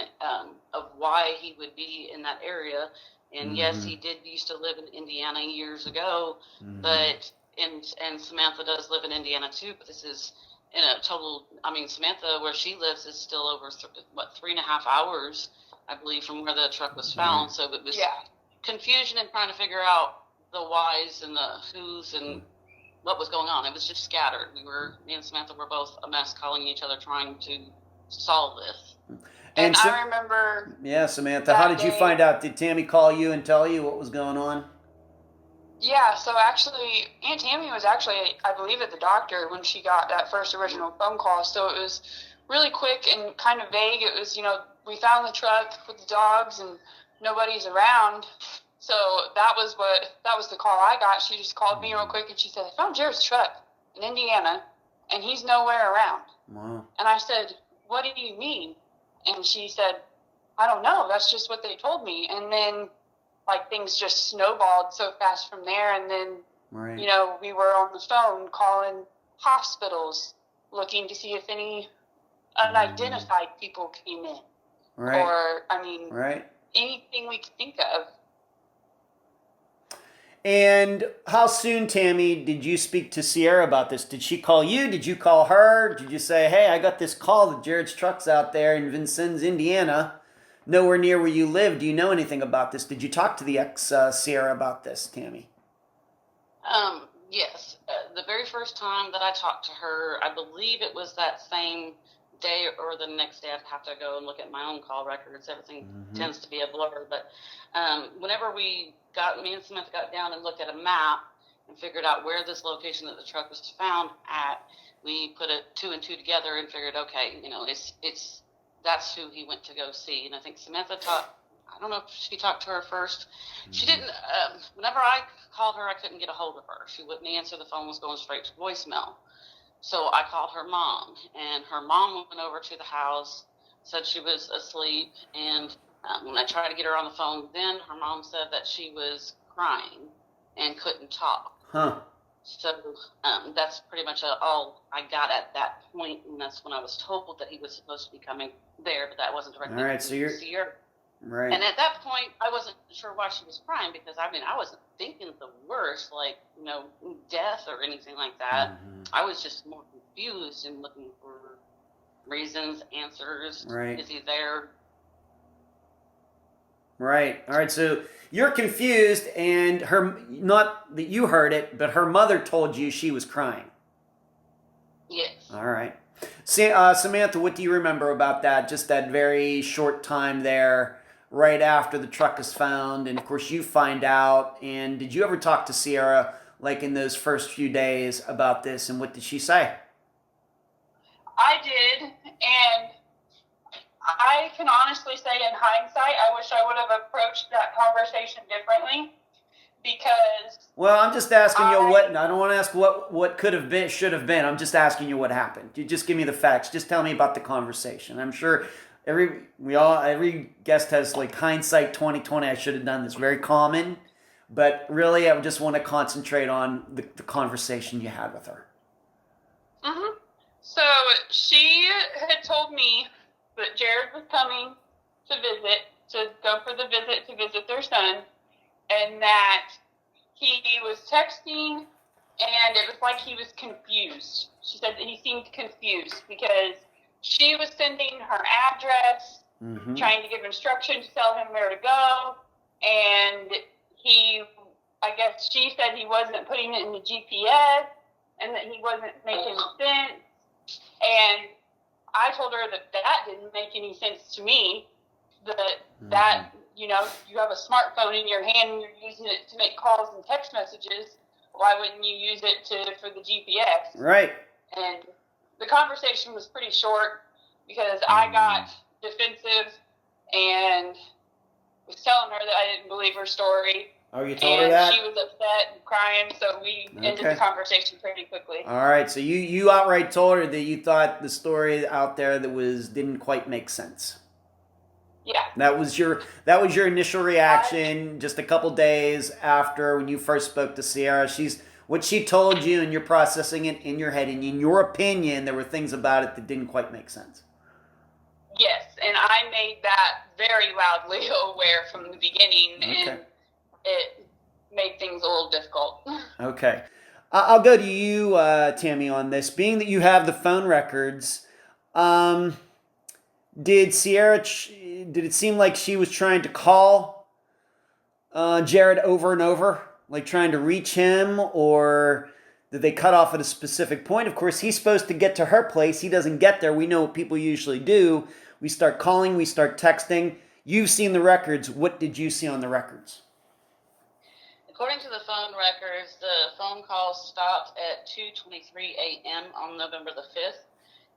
of why he would be in that area. And yes, he did used to live in Indiana years ago, but and Samantha does live in Indiana too. But this is in a total. I mean, Samantha, where she lives, is still over 3.5 hours, I believe, from where the truck was found. So it was confusion and trying to figure out the whys and the whos and what was going on. It was just scattered. Me and Samantha were both a mess, calling each other, trying to solve this. And I remember... Yeah, Samantha, how did you find out? Did Tammy call you and tell you what was going on? Yeah, so actually, Aunt Tammy was actually, I believe, at the doctor when she got that first original phone call. So it was really quick and kind of vague. It was, we found the truck with the dogs and nobody's around. So that was the call I got. She just called me real quick and she said, I found Jared's truck in Indiana and he's nowhere around. Wow. And I said, what do you mean? And she said, I don't know. That's just what they told me. And then, things just snowballed so fast from there. And then, we were on the phone calling hospitals looking to see if any unidentified people came in. Right. Or, anything we could think of. And how soon, Tammy, did you speak to Sierra about this? Did she call you? Did you call her? Did you say, hey, I got this call that Jared's truck's out there in Vincennes, Indiana, nowhere near where you live. Do you know anything about this? Did you talk to the ex-Sierra about this, Tammy? Yes. The very first time that I talked to her, I believe it was that same day or the next day. I'd have to go and look at my own call records. Everything tends to be a blur. But whenever me and Samantha got down and looked at a map and figured out where this location that the truck was found at, we put a 2 and 2 together and figured, okay, it's that's who he went to go see. And I think Samantha I don't know if she talked to her first. She didn't. Whenever I called her, I couldn't get a hold of her. She wouldn't answer. The phone was going straight to voicemail. So I called her mom, and her mom went over to the house, said she was asleep, and when I tried to get her on the phone, then her mom said that she was crying and couldn't talk. Huh. So that's pretty much all I got at that point, and that's when I was told that he was supposed to be coming there, but that wasn't directly. All right, so you're right. And at that point, I wasn't sure why she was crying because I wasn't thinking the worst, death or anything like that. I was just more confused and looking for reasons, answers. Right. Is he there? Right. All right. So you're confused, and not that you heard it, but her mother told you she was crying. Yes. All right. Samantha, what do you remember about that? Just that very short time there, right after the truck is found, and of course you find out. And did you ever talk to Sierra, in those first few days about this, and what did she say? I did, and I can honestly say in hindsight, I wish I would have approached that conversation differently because... Well, I'm just asking you what... I don't want to ask what could have been, should have been. I'm just asking you what happened. You just give me the facts. Just tell me about the conversation. I'm sure every guest has hindsight 2020. I should have done this. Very common. But really, I just want to concentrate on the conversation you had with her. Mm-hmm. So She had told me that Jared was coming to go for the visit to visit their son, and that he was texting, and it was like he was confused. She said that he seemed confused because she was sending her address, trying to give instructions, tell him where to go, and I guess she said he wasn't putting it in the GPS, and that he wasn't making sense. And I told her that didn't make any sense to me. That you have a smartphone in your hand and you're using it to make calls and text messages. Why wouldn't you use it for the GPS? Right. And the conversation was pretty short because I got defensive and was telling her that I didn't believe her story. Oh, you told her that? And she was upset and crying, so we ended the conversation pretty quickly. All right, so you outright told her that you thought the story out there didn't quite make sense. Yeah. That was your initial reaction just a couple days after when you first spoke to Sierra. What she told you, and you're processing it in your head, and in your opinion, there were things about it that didn't quite make sense. Yes, and I made that very loudly aware from the beginning, and it made things a little difficult. Okay. I'll go to you, Tammy, on this. Being that you have the phone records, did it seem like she was trying to call Jared over and over, like trying to reach him, or did they cut off at a specific point? Of course, he's supposed to get to her place. He doesn't get there. We know what people usually do. We start calling, we start texting. You've seen the records. What did you see on the records? According to the phone records, the phone call stopped at 2:23 a.m. on November the 5th,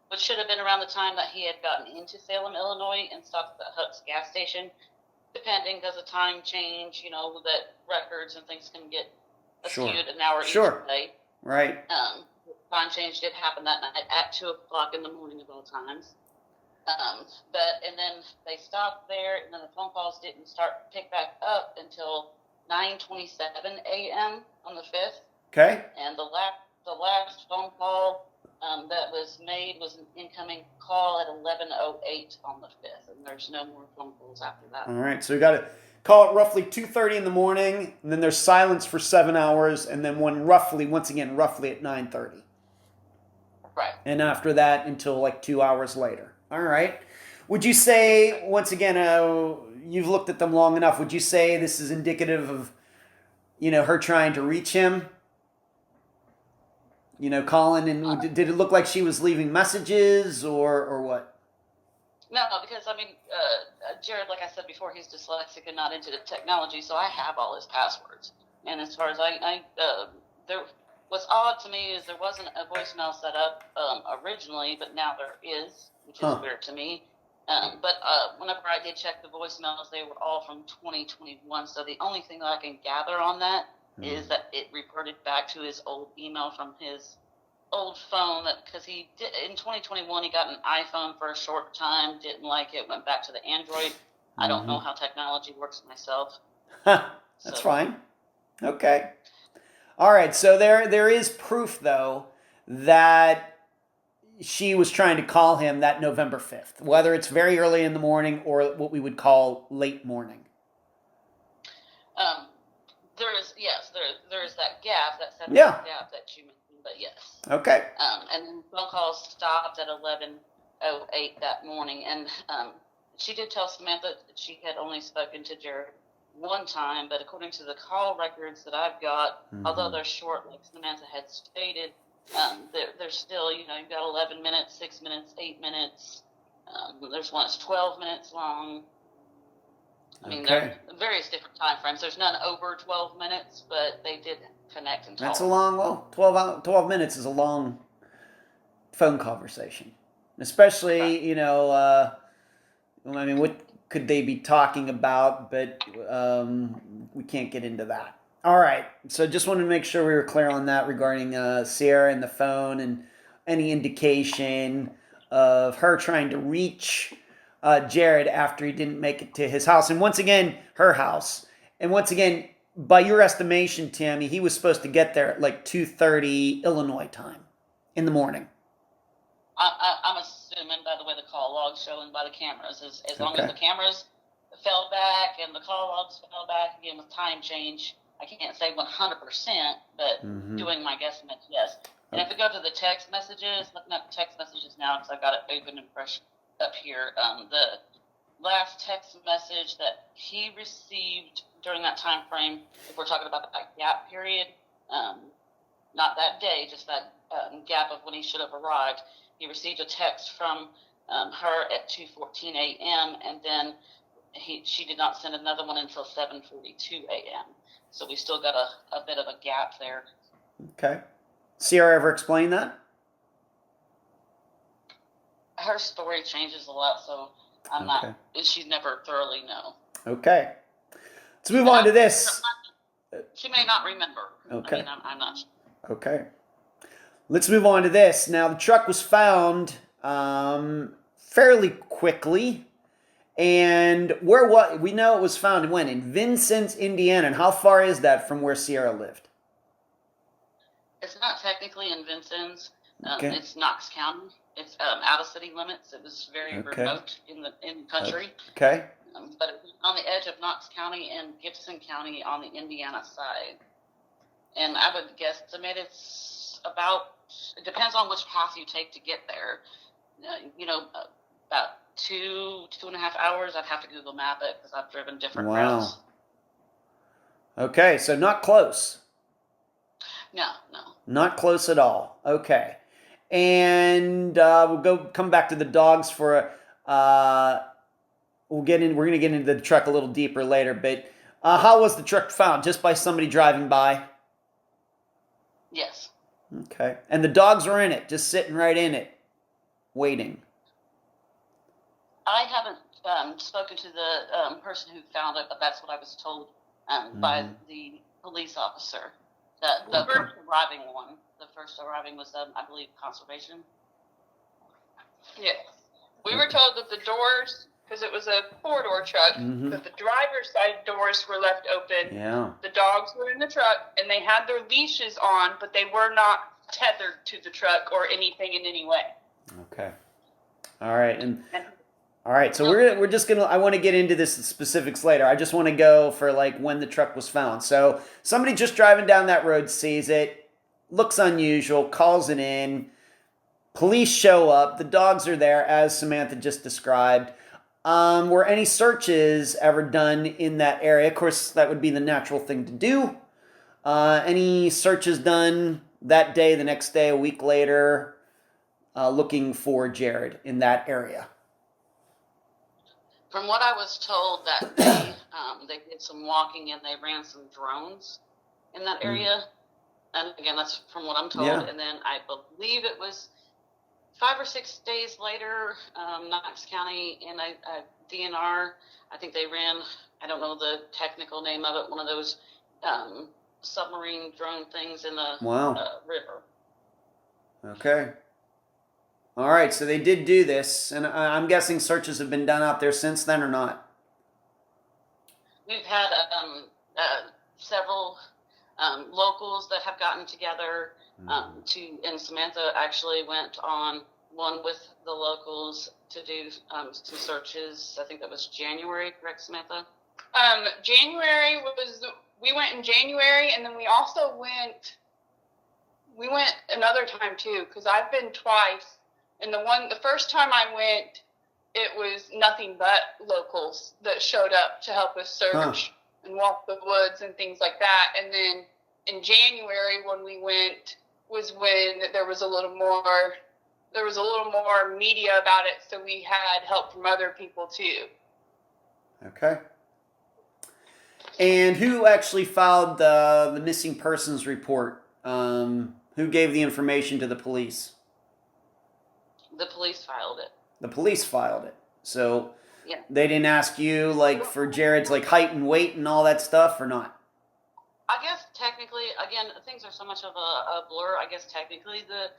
which should have been around the time that he had gotten into Salem, Illinois, and stopped at the Huck's gas station, depending because of time change, that records and things can get skewed an hour each day. Right. Time change did happen that night at 2 o'clock in the morning of all times. And then they stopped there, and then the phone calls didn't pick back up until 9:27 a.m. on the 5th. Okay. And the last phone call that was made was an incoming call at 11:08 on the 5th, and there's no more phone calls after that. All right, so we got to call it roughly 2:30 in the morning, and then there's silence for 7 hours, and then roughly at 9:30. Right. And after that until like 2 hours later. All right. Would you say, once again, you've looked at them long enough, would you say this is indicative of, her trying to reach him? Calling, and did it look like she was leaving messages or what? No, because, Jared, like I said before, he's dyslexic and not into the technology, so I have all his passwords. And as far as what's odd to me is there wasn't a voicemail set up originally, but now there is, which is weird to me. But whenever I did check the voicemails, they were all from 2021. So the only thing that I can gather on that is that it reverted back to his old email from his old phone. Because he did in 2021, he got an iPhone for a short time, didn't like it, went back to the Android. I don't know how technology works myself. That's fine. Okay. All right. So there is proof though that she was trying to call him that November 5th, whether it's very early in the morning or what we would call late morning. There is that gap, that 7 hour gap that you mentioned, but yes. Okay. And then phone calls stopped at 11:08 that morning, and she did tell Samantha that she had only spoken to Jared one time, but according to the call records that I've got, although they're short, like Samantha had stated, they're still, you've got 11 minutes, 6 minutes, 8 minutes. There's one that's 12 minutes long. There are various different time frames. There's none over 12 minutes, but they did connect and talk. That's a long, 12 minutes is a long phone conversation. Especially, what could they be talking about? But we can't get into that. All right. So just wanted to make sure we were clear on that regarding Sierra and the phone and any indication of her trying to reach Jared after he didn't make it to his house. And once again, her house. And once again, by your estimation, Tammy, he was supposed to get there at like 2:30 Illinois time in the morning. I'm assuming by the way the call logs show and by the cameras, as long as the cameras fell back and the call logs fell back, again with time change, I can't say 100%, but doing my guesstimate, yes. And if we go to the text messages, looking at the text messages now because I've got it open and fresh up here, the last text message that he received during that time frame, if we're talking about that gap period, not that day, just that gap of when he should have arrived, he received a text from her at 2:14 a.m. and then she did not send another one until 7:42 a.m. So we still got a bit of a gap there. Okay. Sierra ever explained that? Her story changes a lot, so she's never thoroughly known. Okay. Let's move on to this. She may not remember. Okay. I mean, I'm not sure. Okay. Let's move on to this. Now, the truck was found fairly quickly. And we know it was found when? In Vincennes, Indiana. And how far is that from where Sierra lived? It's not technically in Vincennes. Okay. It's Knox County. It's out of city limits. It was very remote in the country. Okay. But it was on the edge of Knox County and Gibson County on the Indiana side. And I would guesstimate it's it depends on which path you take to get there. About 2.5 hours. I'd have to Google map it because I've driven different routes. Okay, so not close. No. Not close at all. Okay. And we'll come back to the dogs for we're going to get into the truck a little deeper later, but how was the truck found? Just by somebody driving by? Yes. Okay. And the dogs were in it, just sitting right in it, waiting. I haven't spoken to the person who found it, but that's what I was told by the police officer. The first arriving one. The first arriving was, I believe, conservation. Yes. We were told that the doors, because it was a four-door truck, that the driver's side doors were left open. Yeah. The dogs were in the truck, and they had their leashes on, but they were not tethered to the truck or anything in any way. Okay. All right. All right, so we're just gonna. I want to get into this specifics later. I just want to go for like when the truck was found. So somebody just driving down that road sees it, looks unusual, calls it in. Police show up. The dogs are there, as Samantha just described. Were any searches ever done in that area? Of course, that would be the natural thing to do. Any searches done that day, the next day, a week later, looking for Jared in that area? From what I was told that day, they did some walking and they ran some drones in that area. And again, that's from what I'm told. Yeah. And then I believe it was 5 or 6 days later, Knox County in a DNR, I think they ran, I don't know the technical name of it, one of those submarine drone things in the river. Okay. All right, so they did do this, and I'm guessing searches have been done out there since then or not? We've had several locals that have gotten together and Samantha actually went on one with the locals to do some searches. I think that was January, correct, Samantha? We went in January, and then we also went another time too, because I've been twice. And the first time I went, it was nothing but locals that showed up to help us search and walk the woods and things like that. And then in January when we went was when there was a little more media about it, so we had help from other people too. Okay. And who actually filed the missing persons report? Who gave the information to the police? The police filed it. The police filed it. So yeah. They didn't ask you like for Jared's like height and weight and all that stuff or not? I guess technically, again, things are so much of a blur. I guess technically the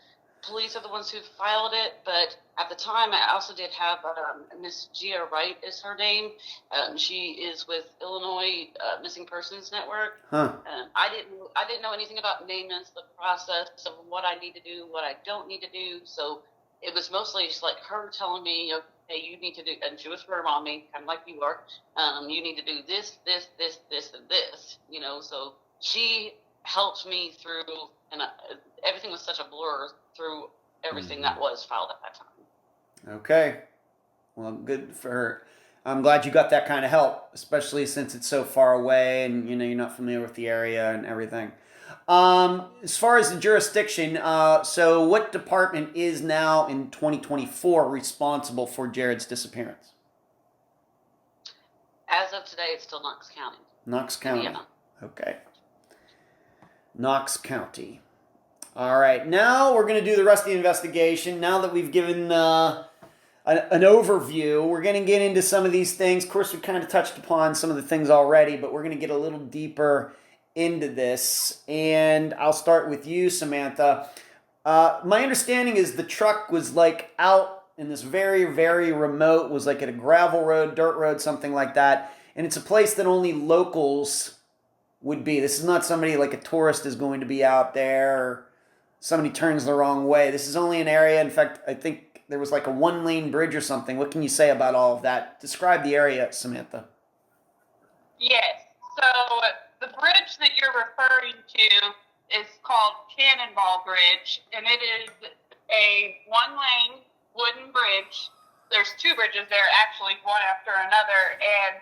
police are the ones who filed it, but at the time I also did have Miss Gia Wright is her name. She is with Illinois Missing Persons Network. I didn't know anything about NAMUS, the process of what I need to do, what I don't need to do. So it was mostly just like her telling me, okay, you need to do, and she was for her mommy, kind of like you are, you need to do this, this, this, this, and this, so she helped me through, and everything was such a blur through everything that was filed at that time. Okay. Well, good for her. I'm glad you got that kind of help, especially since it's so far away and, you're not familiar with the area and everything. As far as the jurisdiction, so what department is now in 2024 responsible for Jared's disappearance? As of today, it's still Knox County. Knox County. Indiana. Okay. Knox County. All right. Now we're going to do the rest of the investigation. Now that we've given an overview, we're going to get into some of these things. Of course, we kind of touched upon some of the things already, but we're going to get a little deeper into this. And I'll start with you, Samantha. My understanding is the truck was like out in this very, very remote, was like at a gravel road, dirt road, something like that. And it's a place that only locals would be. This is not somebody like a tourist is going to be out there, or somebody turns the wrong way. This is only an area. In fact, I think there was like a 1-lane bridge or something. What can you say about all of that? Describe the area, Samantha. Yes. So the bridge that you're referring to is called Cannonball Bridge, and it is a 1-lane wooden bridge. There's 2 bridges there, actually, one after another, and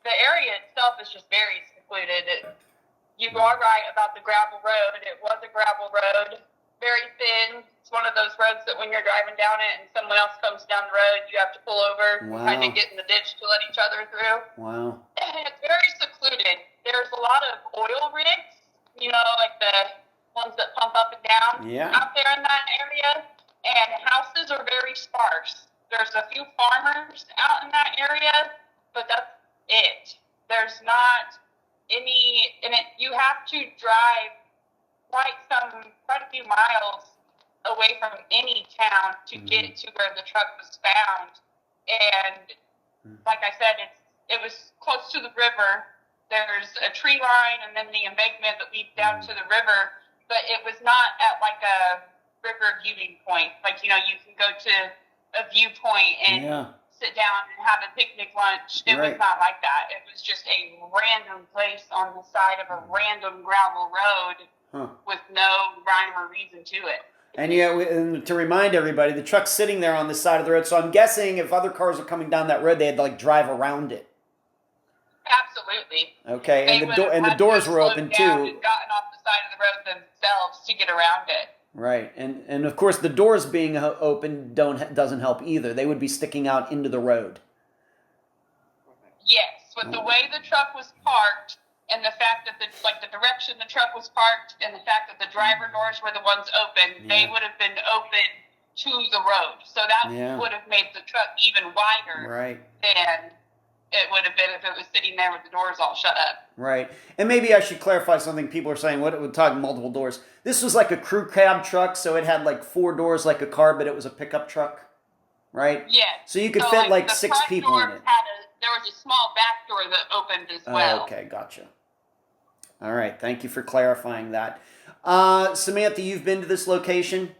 the area itself is just very secluded. You are right about the gravel road. It was a gravel road, very thin. It's one of those roads that when you're driving down it and someone else comes down the road, you have to pull over, kind of get in the ditch to let each other through. Wow. And it's very secluded. There's a lot of oil rigs, like the ones that pump up and down out there in that area. And houses are very sparse. There's a few farmers out in that area, but that's it. There's not any, and you have to drive quite a few miles away from any town to get to where the truck was found. And like I said, it was close to the river. There's a tree line and then the embankment that leads down to the river, but it was not at like a river viewing point. Like, you can go to a viewpoint and sit down and have a picnic lunch. It was not like that. It was just a random place on the side of a random gravel road with no rhyme or reason to it. And and to remind everybody, the truck's sitting there on the side of the road. So I'm guessing if other cars are coming down that road, they had to like drive around it. Absolutely. Okay, and the doors were open too. And gotten off the side of the road themselves to get around it. Right, and of course the doors being open doesn't help either. They would be sticking out into the road. Yes, with the way the truck was parked, and the fact that the direction the truck was parked, and the fact that the driver doors were the ones open, they would have been open to the road. So that would have made the truck even wider than it would have been if it was sitting there with the doors all shut up. Right. And maybe I should clarify something. People are saying, what, we're talking multiple doors. This was like a crew cab truck, so it had like 4 doors like a car, but it was a pickup truck, right? Yes. So you could fit like 6 people in it. There was a small back door that opened as well. Okay, gotcha. All right, thank you for clarifying that. Samantha, you've been to this location?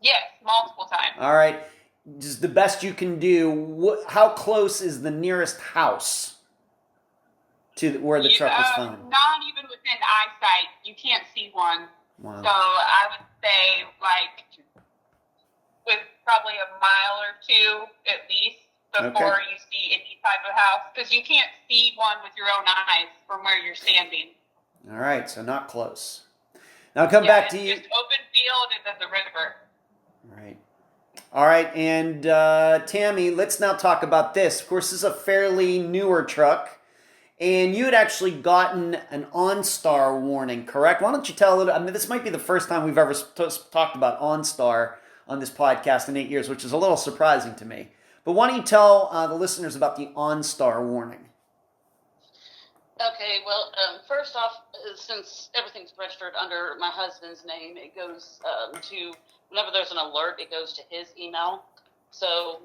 Yes, multiple times. All right. Just the best you can do. How close is the nearest house to where the truck was found? Not even within eyesight. You can't see one. Wow. So I would say with probably a mile or 2 at least before you see any type of house, because you can't see one with your own eyes from where you're standing. All right, so not close. Now come back to you. Just open field and then the river. Right. All right, and Tammy, let's now talk about this. Of course, this is a fairly newer truck, and you had actually gotten an OnStar warning, correct? Why don't you tell it? I mean, this might be the first time we've ever talked about OnStar on this podcast in 8 years, which is a little surprising to me. But why don't you tell the listeners about the OnStar warning? Okay, well, first off, since everything's registered under my husband's name, it goes to, whenever there's an alert, it goes to his email. So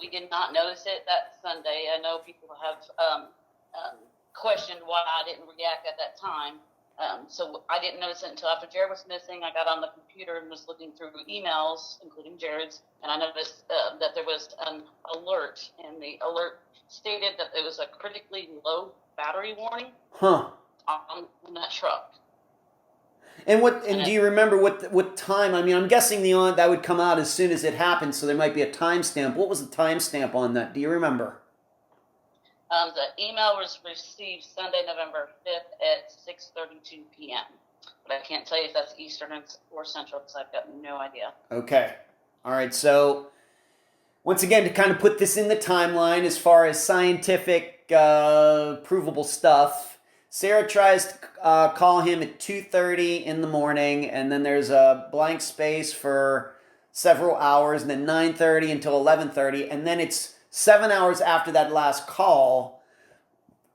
we did not notice it that Sunday. I know people have questioned why I didn't react at that time. So I didn't notice it until after Jared was missing. I got on the computer and was looking through emails, including Jared's, and I noticed that there was an alert, and the alert stated that it was a critically low battery warning on that truck. And do you remember what time? I mean, I'm guessing that would come out as soon as it happened, so there might be a timestamp. What was the timestamp on that? Do you remember? The email was received Sunday, November 5th at 6:32 p.m. But I can't tell you if that's Eastern or Central because I've got no idea. Okay. All right. So, once again, to kind of put this in the timeline as far as scientific, provable stuff, Sarah tries to call him at 2:30 in the morning, and then there's a blank space for several hours, and then 9:30 until 11:30, and then it's 7 hours after that last call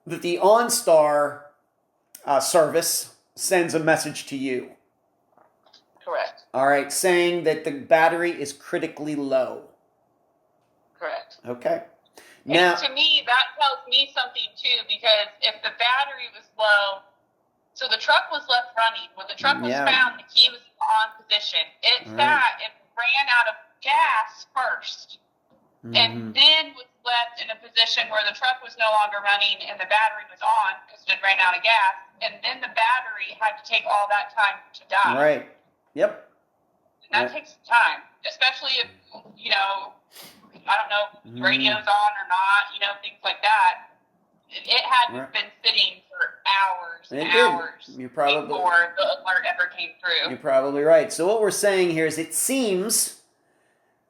that the OnStar service sends a message to you. Correct. All right, saying that the battery is critically low. Correct. Okay. Now, and to me, that tells me something too, because if the battery was low, so the truck was left running. When the truck was found, the key was on position. It sat and ran out of gas first. And then was left in a position where the truck was no longer running and the battery was on because it ran out of gas. And then the battery had to take all that time to die. Right. Yep. And that takes time, especially if, I don't know, if the radio's on or not, things like that. It hadn't been sitting for hours and hours before the alert ever came through. You're probably right. So what we're saying here is it seems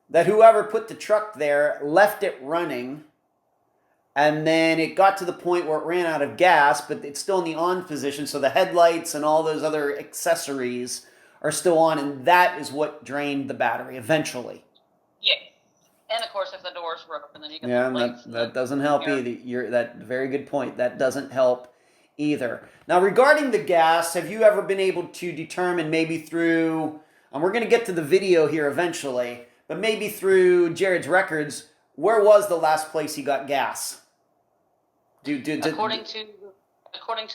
that whoever put the truck there left it running, and then it got to the point where it ran out of gas, but it's still in the on position, so the headlights and all those other accessories are still on, and that is what drained the battery eventually. Yes. And of course, if the doors were open, then you can that doesn't help either. That very good point. That doesn't help either. Now, regarding the gas, have you ever been able to determine, maybe through, and we're going to get to the video here eventually, but maybe through Jared's records, where was the last place he got gas? According to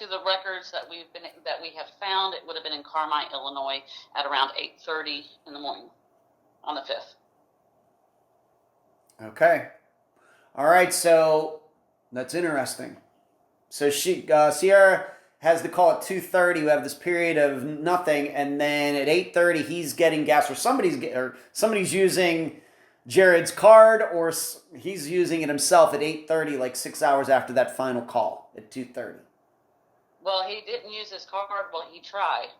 the records that we have found, it would have been in Carmi, Illinois, at around 8:30 in the morning on the 5th. Okay, all right. So that's interesting. So Sierra has the call at 2:30. We have this period of nothing, and then at 8:30 he's getting gas, or somebody's using Jared's card, or he's using it himself at 8:30, like 6 hours after that final call at 2:30. Well, he didn't use his card. Well, he tried.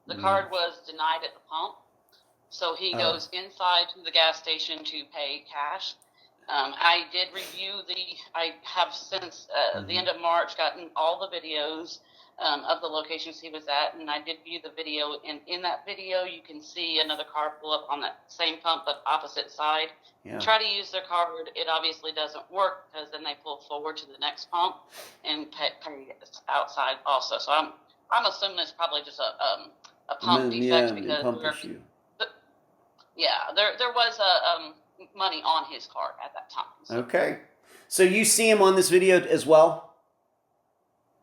The card was denied at the pump, so he goes inside to the gas station to pay cash. I did review I have since the end of March gotten all the videos of the locations he was at, and I did view the video, and in that video you can see another car pull up on that same pump but opposite side. Try to use their card. It obviously doesn't work because then they pull forward to the next pump and pay outside also. So I'm assuming it's probably just a pump defect because pump issue. There was money on his card at that time. So. Okay, so you see him on this video as well?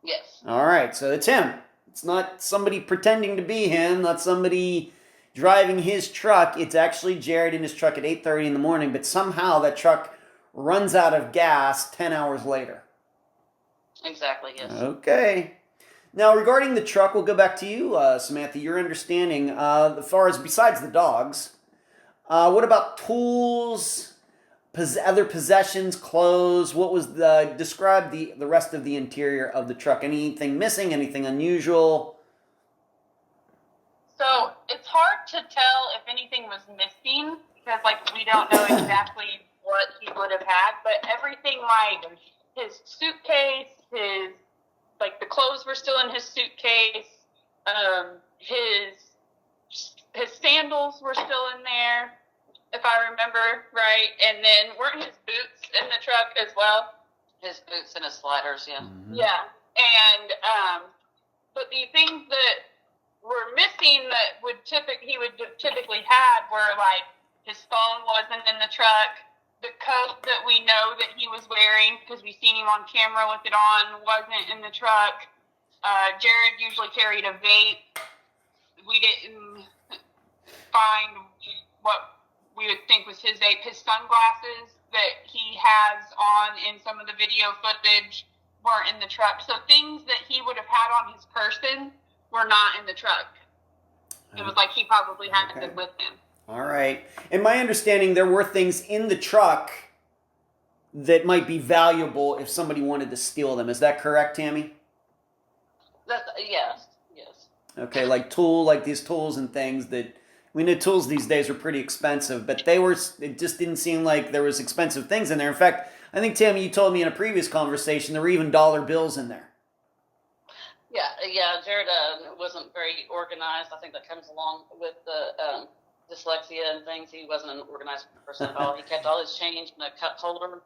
Yes. All right, so it's him. It's not somebody pretending to be him, not somebody driving his truck. It's actually Jared in his truck at 8:30 in the morning, but somehow that truck runs out of gas 10 hours later. Exactly, yes. Okay. Now, regarding the truck, we'll go back to you, Samantha. Your understanding, as far as besides the dogs, what about tools, other possessions, clothes? What was describe the rest of the interior of the truck? Anything missing? Anything unusual? So it's hard to tell if anything was missing because, we don't know exactly what he would have had. But everything, his suitcase, the clothes were still in his suitcase. His sandals were still in there, if I remember right. And then weren't his boots in the truck as well? His boots and his sliders, yeah. Mm-hmm. Yeah. And but the things that were missing that he would typically had were his phone wasn't in the truck. The coat that we know that he was wearing, because we seen him on camera with it on, wasn't in the truck. Jared usually carried a vape. We didn't find what we would think was his vape. His sunglasses that he has on in some of the video footage weren't in the truck. So things that he would have had on his person were not in the truck. It was like he probably had them with him. All right. In my understanding, there were things in the truck that might be valuable if somebody wanted to steal them. Is that correct, Tammy? Yes. Okay, like these tools and things that, we know tools these days are pretty expensive, but it just didn't seem like there was expensive things in there. In fact, I think, Tammy, you told me in a previous conversation there were even dollar bills in there. Yeah. Jared wasn't very organized. I think that comes along with the dyslexia and things. He wasn't an organized person at all. He kept all his change in a cup holder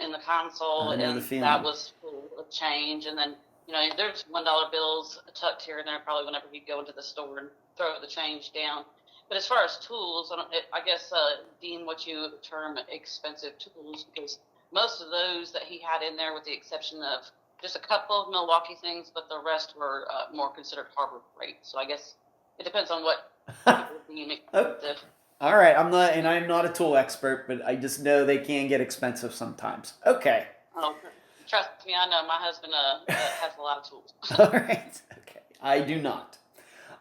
in the console, and that was full of change. And then, there's $1 bills tucked here and there probably whenever he'd go into the store and throw the change down. But as far as tools, I guess Dean, what you term expensive tools, because most of those that he had in there, with the exception of just a couple of Milwaukee things, but the rest were more considered Harbor Freight. So I guess it depends on what people deem expensive. All right, I'm not a tool expert, but I just know they can get expensive sometimes. Okay. Oh, trust me, I know. My husband has a lot of tools. All right. Okay. I do not.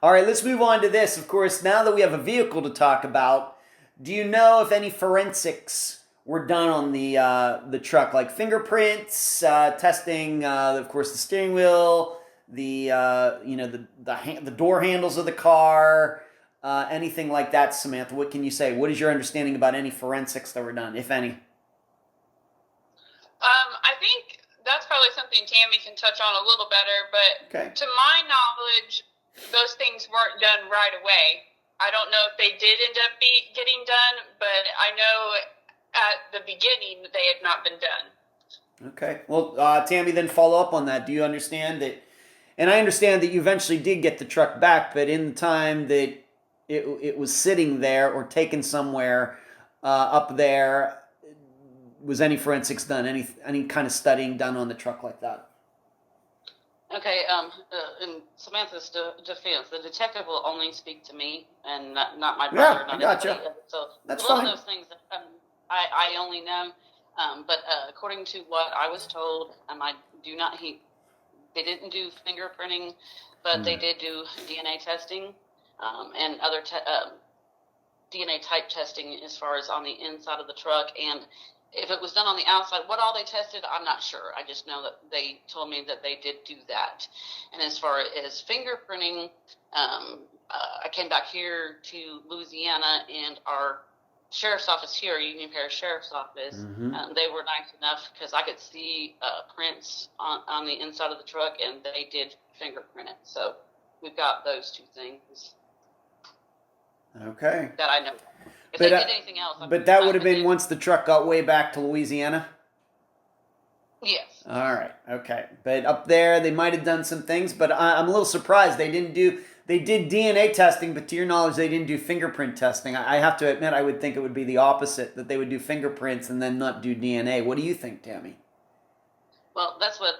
All right, let's move on to this. Of course, now that we have a vehicle to talk about, do you know if any forensics were done on the truck, like fingerprints, testing, of course, the steering wheel, the door handles of the car, anything like that, Samantha? What can you say? What is your understanding about any forensics that were done, if any? I think that's probably something Tammy can touch on a little better, but to my knowledge, those things weren't done right away. I don't know if they did end up getting done, but I know at the beginning they had not been done. Okay. Well, Tammy, then follow up on that. Do you understand that? And I understand that you eventually did get the truck back, but in the time that it was sitting there or taken somewhere up there, was any forensics done? Any kind of studying done on the truck like that? Okay, in Samantha's defense, the detective will only speak to me and not my brother. Yeah, I gotcha. So that's a lot fine. of those things that I only know. But according to what I was told, they didn't do fingerprinting, but they did do DNA testing and other DNA type testing as far as on the inside of the truck. And if it was done on the outside, what all they tested, I'm not sure. I just know that they told me that they did do that. And as far as fingerprinting, I came back here to Louisiana, and our sheriff's office here, Union Parish Sheriff's Office, they were nice enough because I could see prints on the inside of the truck, and they did fingerprint it. So we've got those two things. Okay. That I know. If they did anything else. But that would have been once the truck got way back to Louisiana? Yes. All right. Okay. But up there, they might have done some things, but I'm a little surprised they did DNA testing, but to your knowledge, they didn't do fingerprint testing. I have to admit, I would think it would be the opposite, that they would do fingerprints and then not do DNA. What do you think, Tammy? Well, that's what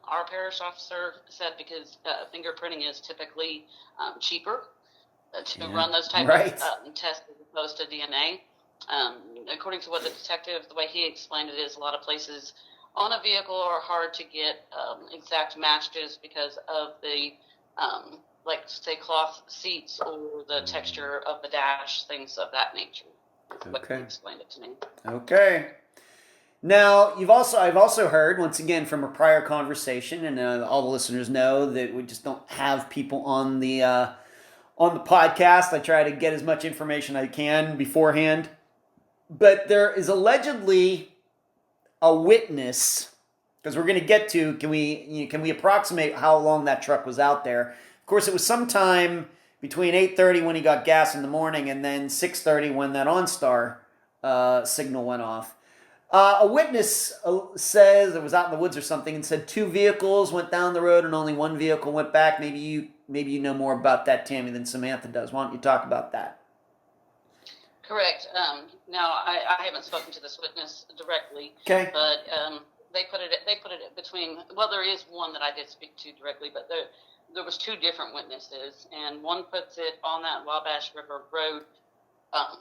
our parish officer said, because fingerprinting is typically cheaper to run those type of tests as opposed to DNA. According to what the detective, the way he explained it, is a lot of places on a vehicle are hard to get exact matches because of the, like, say, cloth seats or the texture of the dash, things of that nature. What he explained it to me. Okay. Now, I've also heard, once again, from a prior conversation, and all the listeners know that we just don't have people on the podcast. I try to get as much information I can beforehand. But there is allegedly a witness, because we're going to get to, can we approximate how long that truck was out there? Of course, it was sometime between 8:30 when he got gas in the morning and then 6:30 when that OnStar signal went off. A witness says it was out in the woods or something and said 2 vehicles went down the road and only 1 vehicle went back. Maybe you know more about that, Tammy, than Samantha does. Why don't you talk about that? Correct. Now, I haven't spoken to this witness directly, but They put it between. Well, there is one that I did speak to directly, but there was two different witnesses, and one puts it on that Wabash River Road,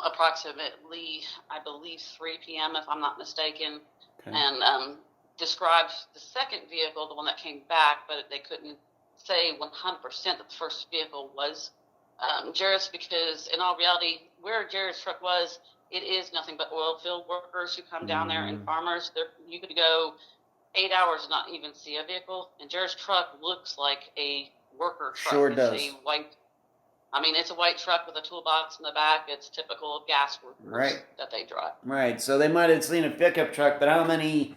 approximately, I believe, 3 p.m. if I'm not mistaken, and describes the second vehicle, the one that came back, but they couldn't say 100% that the first vehicle was Jared's, because in all reality, where Jared's truck was, it is nothing but oil field workers who come down there and farmers. You could go 8 hours and not even see a vehicle, and Jared's truck looks like a worker truck. Sure does. It's a white truck with a toolbox in the back. It's typical of gas workers that they drive. Right. So they might have seen a pickup truck, but how many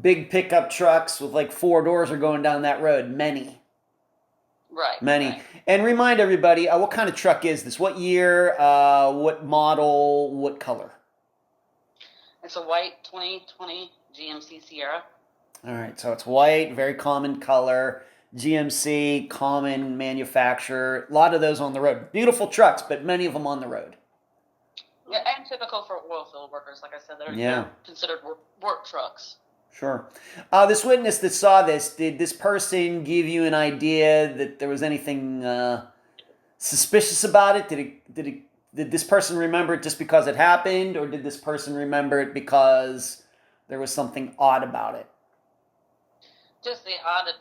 big pickup trucks with like 4 doors are going down that road? Many. Right. Many. Right. And remind everybody, what kind of truck is this? What year, what model, what color? It's a white 2020 GMC Sierra. All right. So it's white, very common color. GMC, common manufacturer. A lot of those on the road. Beautiful trucks, but many of them on the road. Yeah, and typical for oil field workers. Like I said, they're considered work trucks. Sure. This witness that saw this, did this person give you an idea that there was anything suspicious about it? Did this person remember it just because it happened, or did this person remember it because there was something odd about it? Just the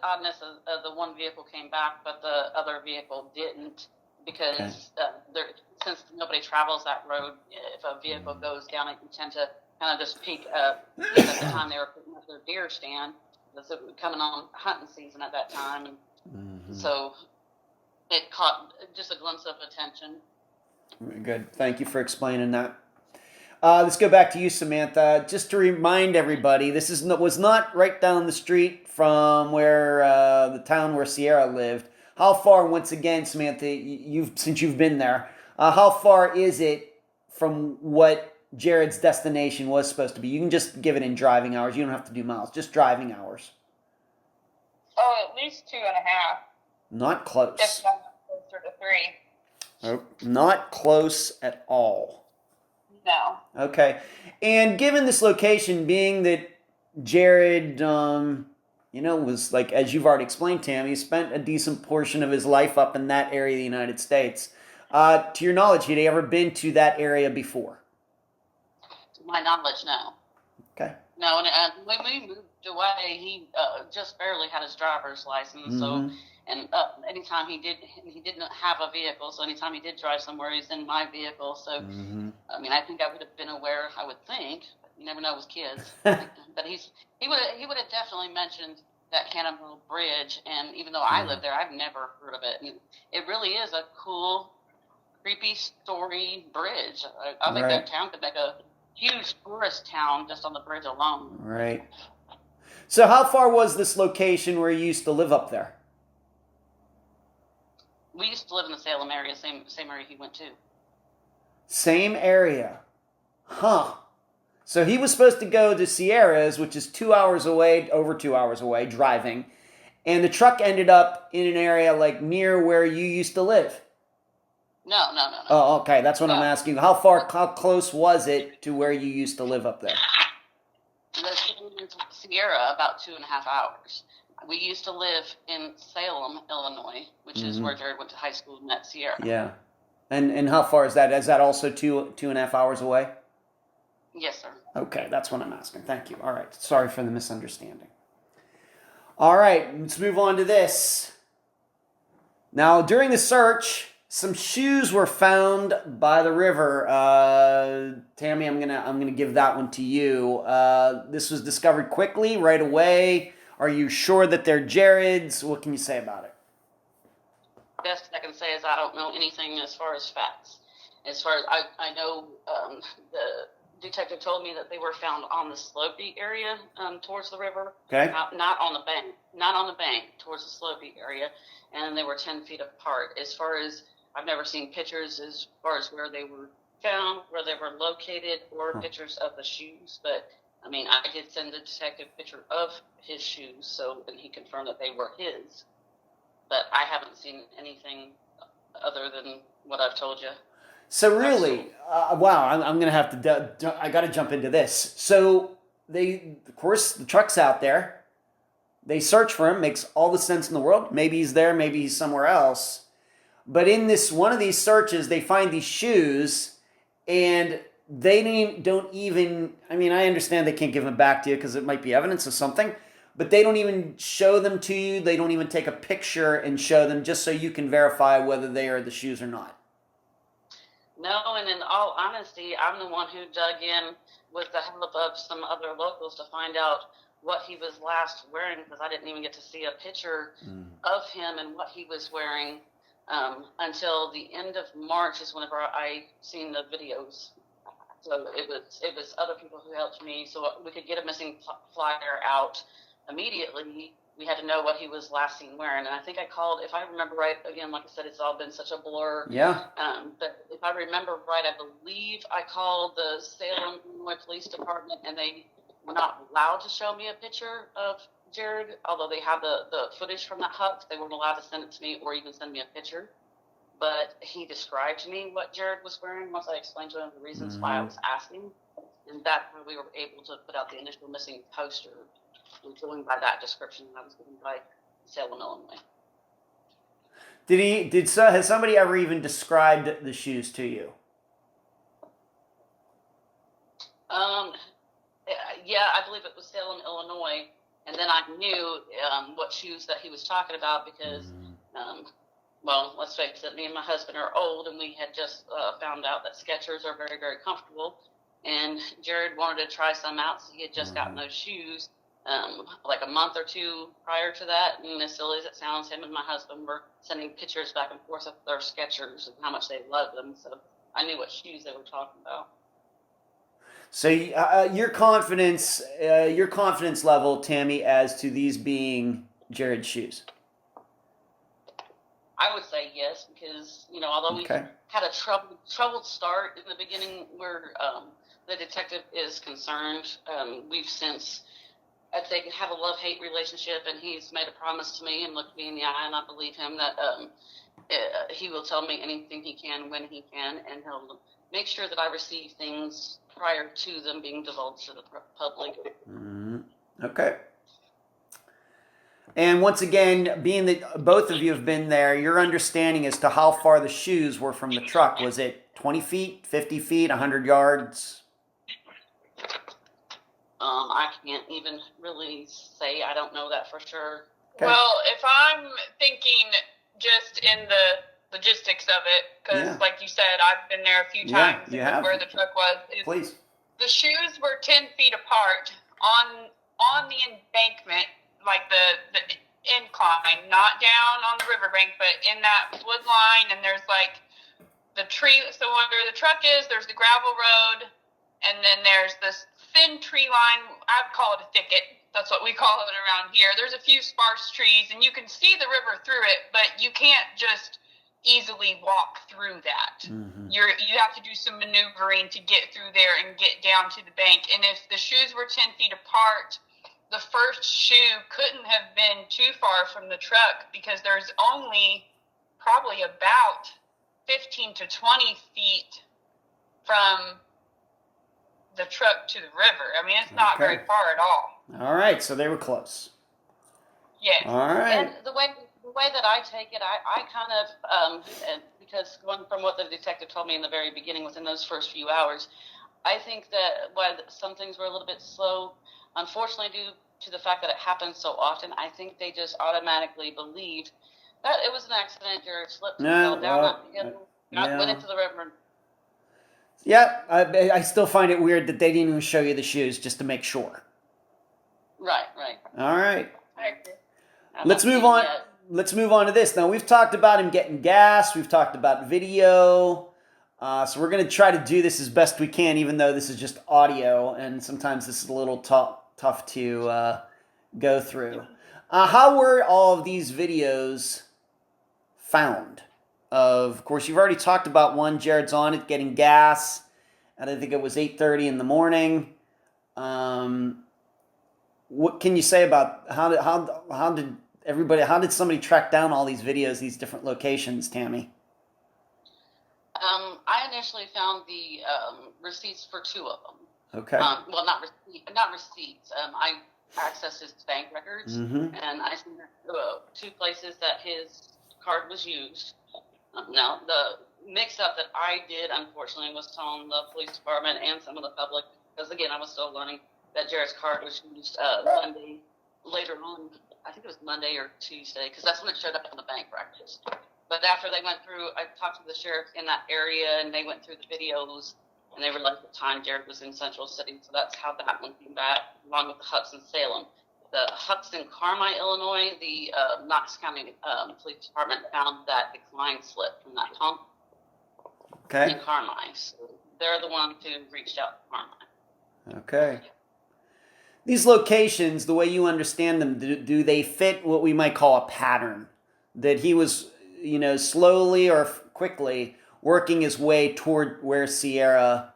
oddness of the one vehicle came back, but the other vehicle didn't, because since nobody travels that road, if a vehicle goes down, it can tend to kind of just peek up. At the time they were putting up their deer stand, because it was coming on hunting season at that time, and so it caught just a glimpse of attention. Good. Thank you for explaining that. Let's go back to you, Samantha. Just to remind everybody, this was not right down the street from where the town where Sierra lived. How far, once again, Samantha, since you've been there, how far is it from what Jared's destination was supposed to be? You can just give it in driving hours. You don't have to do miles. Just driving hours. Oh, at least 2.5. Not close. If not closer to 3. Oh, not close at all. No. Okay. And given this location, being that Jared, was like, as you've already explained, Tammy, spent a decent portion of his life up in that area of the United States. To your knowledge, had he ever been to that area before? To my knowledge, no. Okay. No, and when we moved away, he just barely had his driver's license. So, and anytime he didn't have a vehicle. So anytime he did drive somewhere, he's in my vehicle. So, I think I would have been aware. I would think. But you never know with kids. But he would have definitely mentioned that Cannonball Bridge. And even though I live there, I've never heard of it. And it really is a cool, creepy story bridge. I think that town could make a huge tourist town just on the bridge alone. Right. So how far was this location where you used to live up there? We used to live in the Salem area, same area he went to. Same area. Huh. So he was supposed to go to Sierras, which is 2 hours away, over 2 hours away, driving. And the truck ended up in an area like near where you used to live. No. Oh, okay. That's what I'm asking. How close was it to where you used to live up there? Sierra, about 2.5 hours. We used to live in Salem, Illinois, which is where Jared went to high school and met Sierra. Yeah. And how far is that? Is that also 2.5 hours away? Yes, sir. Okay, that's what I'm asking. Thank you. All right. Sorry for the misunderstanding. All right, let's move on to this. Now, during the search, some shoes were found by the river. Tammy, I'm gonna give that one to you. This was discovered quickly, right away. Are you sure that they're Jared's? What can you say about it? Best I can say is I don't know anything as far as facts. As far as I know, the detective told me that they were found on the slopey area towards the river. Okay. Not on the bank, towards the slopey area, and they were 10 feet apart. As far as I've never seen pictures as far as where they were found, where they were located, or pictures of the shoes. But I did send the detective a picture of his shoes, and he confirmed that they were his. But I haven't seen anything other than what I've told you. So really, wow, I'm going to have to, I got to jump into this. So of course, the truck's out there. They search for him, makes all the sense in the world. Maybe he's there, maybe he's somewhere else. But in this one of these searches, they find these shoes, and they don't even, I mean, I understand they can't give them back to you because it might be evidence of something, but they don't even show them to you. They don't even take a picture and show them just so you can verify whether they are the shoes or not. No, and in all honesty, I'm the one who dug in with the help of some other locals to find out what he was last wearing, because I didn't even get to see a picture of him and what he was wearing until the end of March is whenever I seen the videos. So it was other people who helped me so we could get a missing flyer out immediately. We had to know what he was last seen wearing. And I think I called, if I remember right, again, like I said, it's all been such a blur. Yeah. But if I remember right, I believe I called the Salem, Illinois Police Department, and they were not allowed to show me a picture of Jared, although they had the footage from that hunt. They weren't allowed to send it to me or even send me a picture. But he described to me what Jared was wearing once I explained to him the reasons why I was asking. And that's when we were able to put out the initial missing poster, going by that description that was given by Salem, Illinois. Has somebody ever even described the shoes to you? Yeah, I believe it was Salem, Illinois. And then I knew what shoes that he was talking about because, well, let's face it, me and my husband are old, and we had just found out that Skechers are very, very comfortable. And Jared wanted to try some out, so he had just gotten those shoes like a month or two prior to that. And as silly as it sounds, him and my husband were sending pictures back and forth of their Skechers and how much they loved them. So I knew what shoes they were talking about. So your confidence level, Tammy, as to these being Jared's shoes? I would say yes, because, although we had a troubled start in the beginning where the detective is concerned, we've since, I'd say, have a love-hate relationship, and he's made a promise to me and looked me in the eye, and I believe him that he will tell me anything he can when he can, and he'll make sure that I receive things prior to them being divulged to the public. Okay. And once again, being that both of you have been there, your understanding as to how far the shoes were from the truck, was it 20 feet, 50 feet, 100 yards? I can't even really say. I don't know that for sure. Okay. Well, if I'm thinking just in the logistics of it, because like you said, I've been there a few times where the truck was. Please. The shoes were 10 feet apart on the embankment, like the incline, not down on the riverbank, but in that wood line. And there's like the tree. So where the truck is, there's the gravel road, and then there's this thin tree line. I'd call it a thicket. That's what we call it around here. There's a few sparse trees, and you can see the river through it, but you can't just easily walk through that. You have to do some maneuvering to get through there and get down to the bank. And if the shoes were 10 feet apart, the first shoe couldn't have been too far from the truck, because there's only probably about 15 to 20 feet from the truck to the river. I mean, it's not very far at all. All right, so they were close. Yes. All right. And the way that I take it, I kind of, because going from what the detective told me in the very beginning, within those first few hours, I think that while some things were a little bit slow, unfortunately due to the fact that it happens so often, I think they just automatically believed that it was an accident. Jared slipped and fell down, went into the river. Yeah, I still find it weird that they didn't even show you the shoes just to make sure. Right. All right. I agree. Let's move on. Let's move on to this. Now, we've talked about him getting gas. We've talked about video. So we're going to try to do this as best we can, even though this is just audio, and sometimes this is a little tough to go through. How were all of these videos found? Of course, you've already talked about one. Jared's on it, getting gas, and I think it was 8:30 in the morning. What can you say about how did somebody track down all these videos, these different locations, Tammy? I initially found the receipts for two of them. Okay. Well, not receipts. I accessed his bank records, Mm-hmm. and I seen two places that his card was used. Now, the mix-up that I did, unfortunately, was telling the police department and some of the public, because, again, I was still learning that Jared's card was used Monday, later on. I think it was Monday or Tuesday, because that's when it showed up in the bank records. But after they went through, I talked to the sheriff in that area, and they went through the videos, and they realized at the time Jared was in Central City, so that's how that one came back, along with the Hucks in Salem. The Hucks in Carmi, Illinois, the Knox County Police Department found that decline slip from that pump in Carmi. So they're the ones who reached out to Carmi. Okay. These locations, the way you understand them, do they fit what we might call a pattern? That he was, slowly or quickly working his way toward where Sierra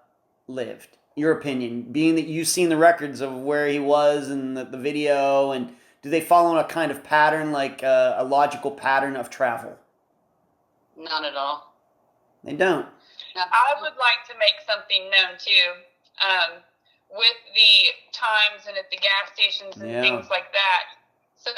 lived? Your opinion, being that you've seen the records of where he was and the video, and do they follow a kind of pattern, like a logical pattern of travel? Not at all. They don't. I would like to make something known too, with the times and at the gas stations and things like that. So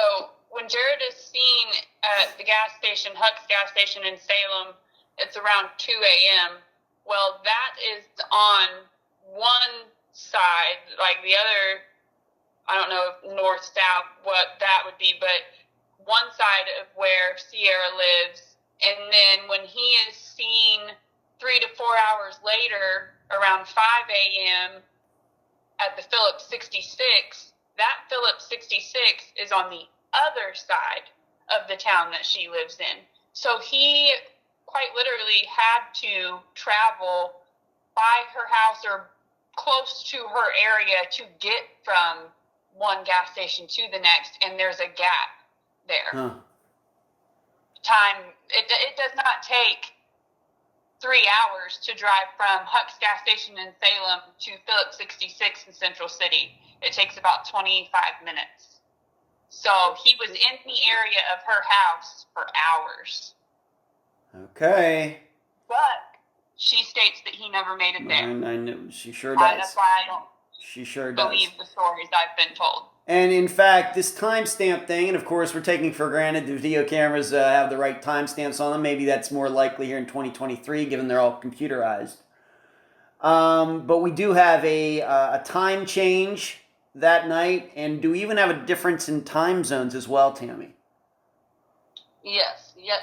when Jared is seen at the gas station, Huck's gas station in Salem, it's around 2 a.m. Well, that is on one side, like the other, I don't know if north, south, what that would be, but one side of where Sierra lives. And then when he is seen 3 to 4 hours later, around 5 a.m. at the Phillips 66, that Phillips 66 is on the other side of the town that she lives in. So he quite literally had to travel by her house or close to her area to get from one gas station to the next, and there's a gap there. Time, it does not take 3 hours to drive from Huck's gas station in Salem to Phillips 66 in Central City. It takes about 25 minutes. So he was in the area of her house for hours. Okay. But she states that he never made it there. I know. She sure does. That's why I don't She sure does. believe the stories I've been told. And in fact, this timestamp thing, and of course we're taking for granted the video cameras have the right timestamps on them. Maybe that's more likely here in 2023, given they're all computerized. But we do have a time change that night, and do we even have a difference in time zones as well, Tammy? Yes. Yep.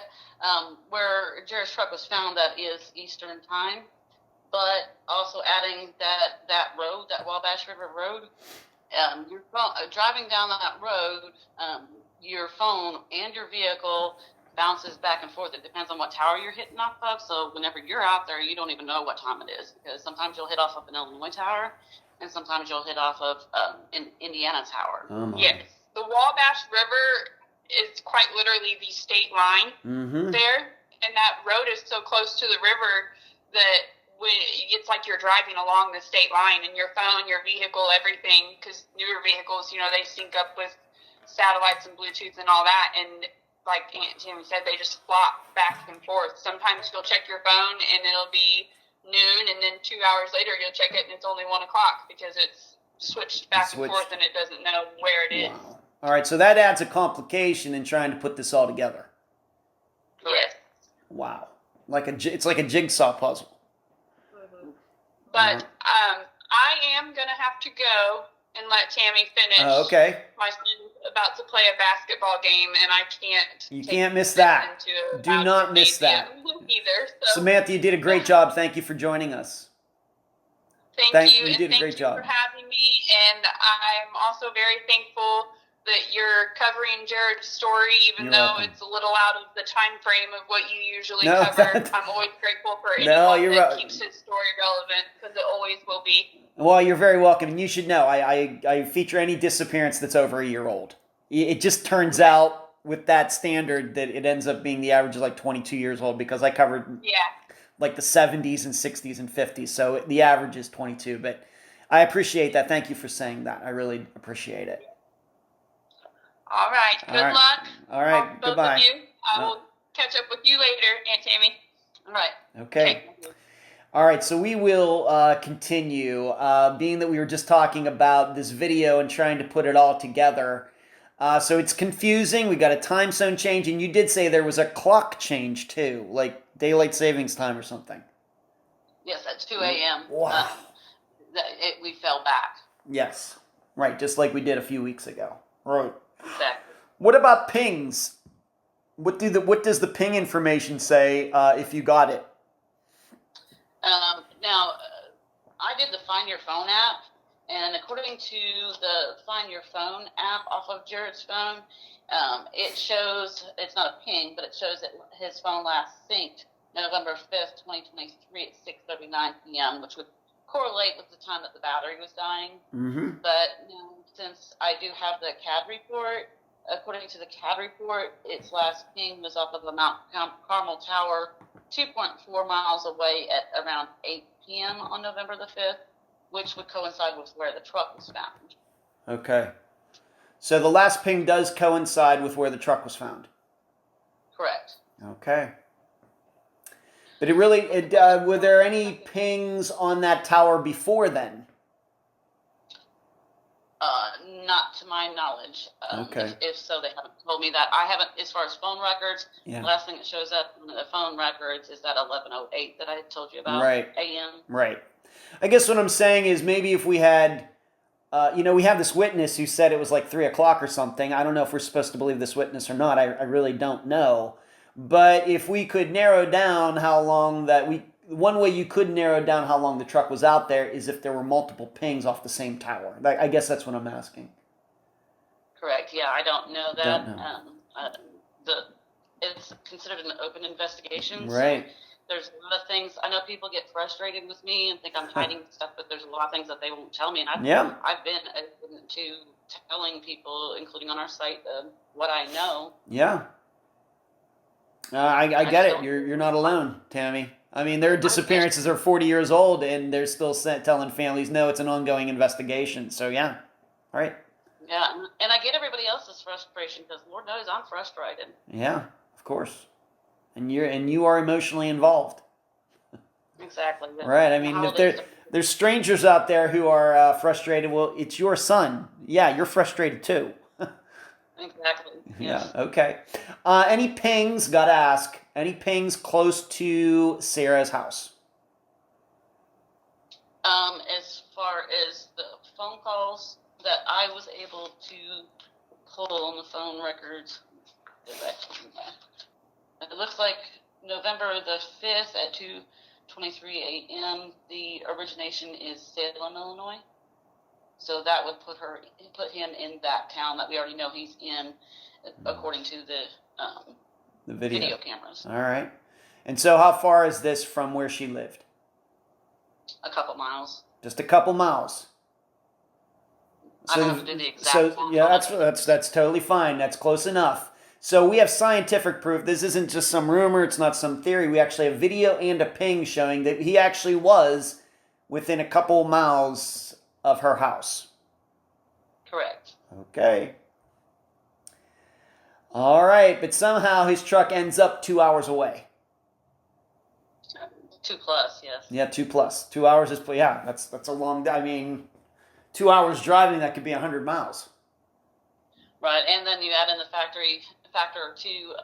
Where Jared's truck was found, that is Eastern time, but also adding that road, that Wabash River Road, your phone, driving down that road, your phone and your vehicle bounces back and forth. It depends on what tower you're hitting off of. So whenever you're out there, you don't even know what time it is, because sometimes you'll hit off of an Illinois tower, and sometimes you'll hit off of an Indiana tower. Yes, the Wabash River is quite literally the state line there, and that road is so close to the river that it's like you're driving along the state line, and your phone, your vehicle, everything, because newer vehicles, they sync up with satellites and Bluetooth and all that, and like Aunt Tammy said, they just flop back and forth. Sometimes you'll check your phone and it'll be noon, and then 2 hours later you'll check it and it's only 1 o'clock because it's switched back and forth and it doesn't know where it is. All right, so that adds a complication in trying to put this all together. Yes. Wow, it's like a jigsaw puzzle. But I am gonna have to go and let Tammy finish. Okay. My son's about to play a basketball game, and I can't. You can't miss that. Do not miss that. Either. So. Samantha, you did a great job. Thank you for joining us. Thank you. You did a great job. Thank you for having me, and I'm also very thankful that you're covering Jared's story, even though it's a little out of the time frame of what you usually cover. I'm always grateful for anyone that keeps his story relevant, because it always will be. Well, you're very welcome, and you should know, I feature any disappearance that's over a year old. It just turns out, with that standard, that it ends up being the average is like 22 years old, because I covered like the 70s and 60s and 50s, so the average is 22, but I appreciate that. Thank you for saying that. I really appreciate it. All right. Good luck. All right. Goodbye. Both of you. I will catch up with you later, Aunt Tammy. All right. Okay. All right, so we will continue. Being that we were just talking about this video and trying to put it all together. So it's confusing. We got a time zone change, and you did say there was a clock change too, like daylight savings time or something. Yes, at 2 a.m. Wow. We fell back. Yes. Right, just like we did a few weeks ago. Right. Exactly. What about pings? What does the ping information say if you got it? Now, I did the Find Your Phone app, and according to the Find Your Phone app off of Jared's phone, it shows, it's not a ping, but it shows that his phone last synced November 5th, 2023 at 6:39 p.m., which would correlate with the time that the battery was dying. Mm-hmm. But since I do have the CAD report, according to the CAD report, its last ping was off of the Mount Carmel Tower, 2.4 miles away at around 8 p.m. on November the 5th, which would coincide with where the truck was found. Okay. So the last ping does coincide with where the truck was found. Correct. Okay. But were there any pings on that tower before then? Not to my knowledge. Okay. If so, they haven't told me that. I haven't, as far as phone records, Yeah. the last thing that shows up in the phone records is that 11:08 that I had told you about. Right. A.M. Right. I guess what I'm saying is maybe if we had, we have this witness who said it was like 3 o'clock or something. I don't know if we're supposed to believe this witness or not. I really don't know. But if we could narrow down how long one way you could narrow down how long the truck was out there is if there were multiple pings off the same tower. I guess that's what I'm asking. Correct. Yeah, I don't know that. Don't know. It's considered an open investigation. Right. So there's a lot of things. I know people get frustrated with me and think I'm hiding stuff, but there's a lot of things that they won't tell me. And I've been open to telling people, including on our site, what I know. Yeah. I get it. You're not alone, Tammy. I mean, their disappearances are 40 years old, and they're still telling families, no, it's an ongoing investigation. So, yeah. All right. Yeah, and I get everybody else's frustration because Lord knows I'm frustrated. Yeah, of course. And you are emotionally involved. Exactly. Right. I mean, if there's strangers out there who are frustrated, well, it's your son. Yeah, you're frustrated too. Exactly. Yes. Yeah. Okay. Any pings? Gotta ask. Any pings close to Sarah's house? As far as the phone calls that I was able to pull on the phone records, it looks like November the 5th at 2:23 a.m. The origination is Salem, Illinois. So that would put him in that town that we already know he's in, according to the video cameras. All right. And so how far is this from where she lived? A couple miles. Just a couple miles. I don't have to do the exact. Yeah, that's totally fine. That's close enough. So we have scientific proof. This isn't just some rumor. It's not some theory. We actually have video and a ping showing that he actually was within a couple miles of her house. Correct. Okay. All right, but somehow his truck ends up 2 hours away. 2+, yes. Yeah, 2+. 2 hours is, yeah, that's a long, 2 hours driving, that could be 100 miles. Right, and then you add in the factor too,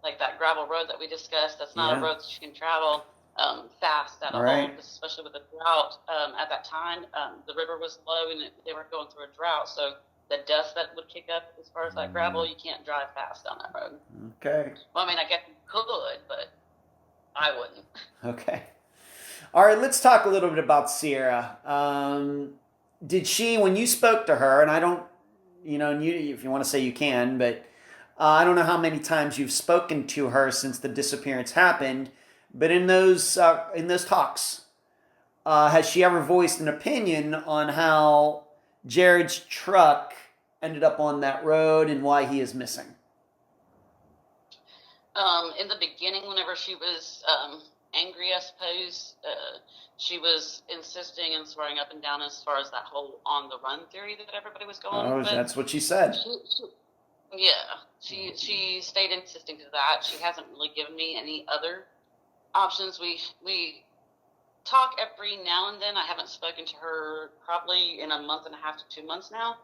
like that gravel road that we discussed. That's not a road that you can travel fast at all, especially with a drought. At that time, the river was low and they were going through a drought, so the dust that would kick up as far as that gravel, you can't drive fast on that road. Okay. Well, I mean, I guess you could, but I wouldn't. Okay. All right, let's talk a little bit about Sierra. Did she, when you spoke to her, and I don't, if you want to say you can, but I don't know how many times you've spoken to her since the disappearance happened, but in those talks, has she ever voiced an opinion on how Jared's truck ended up on that road and why he is missing? In the beginning, whenever she was angry, I suppose, she was insisting and swearing up and down as far as that whole on the run theory that everybody was going with. Oh, that's what she said. She stayed insisting to that. She hasn't really given me any other options. We talk every now and then. I haven't spoken to her probably in a month and a half to 2 months now.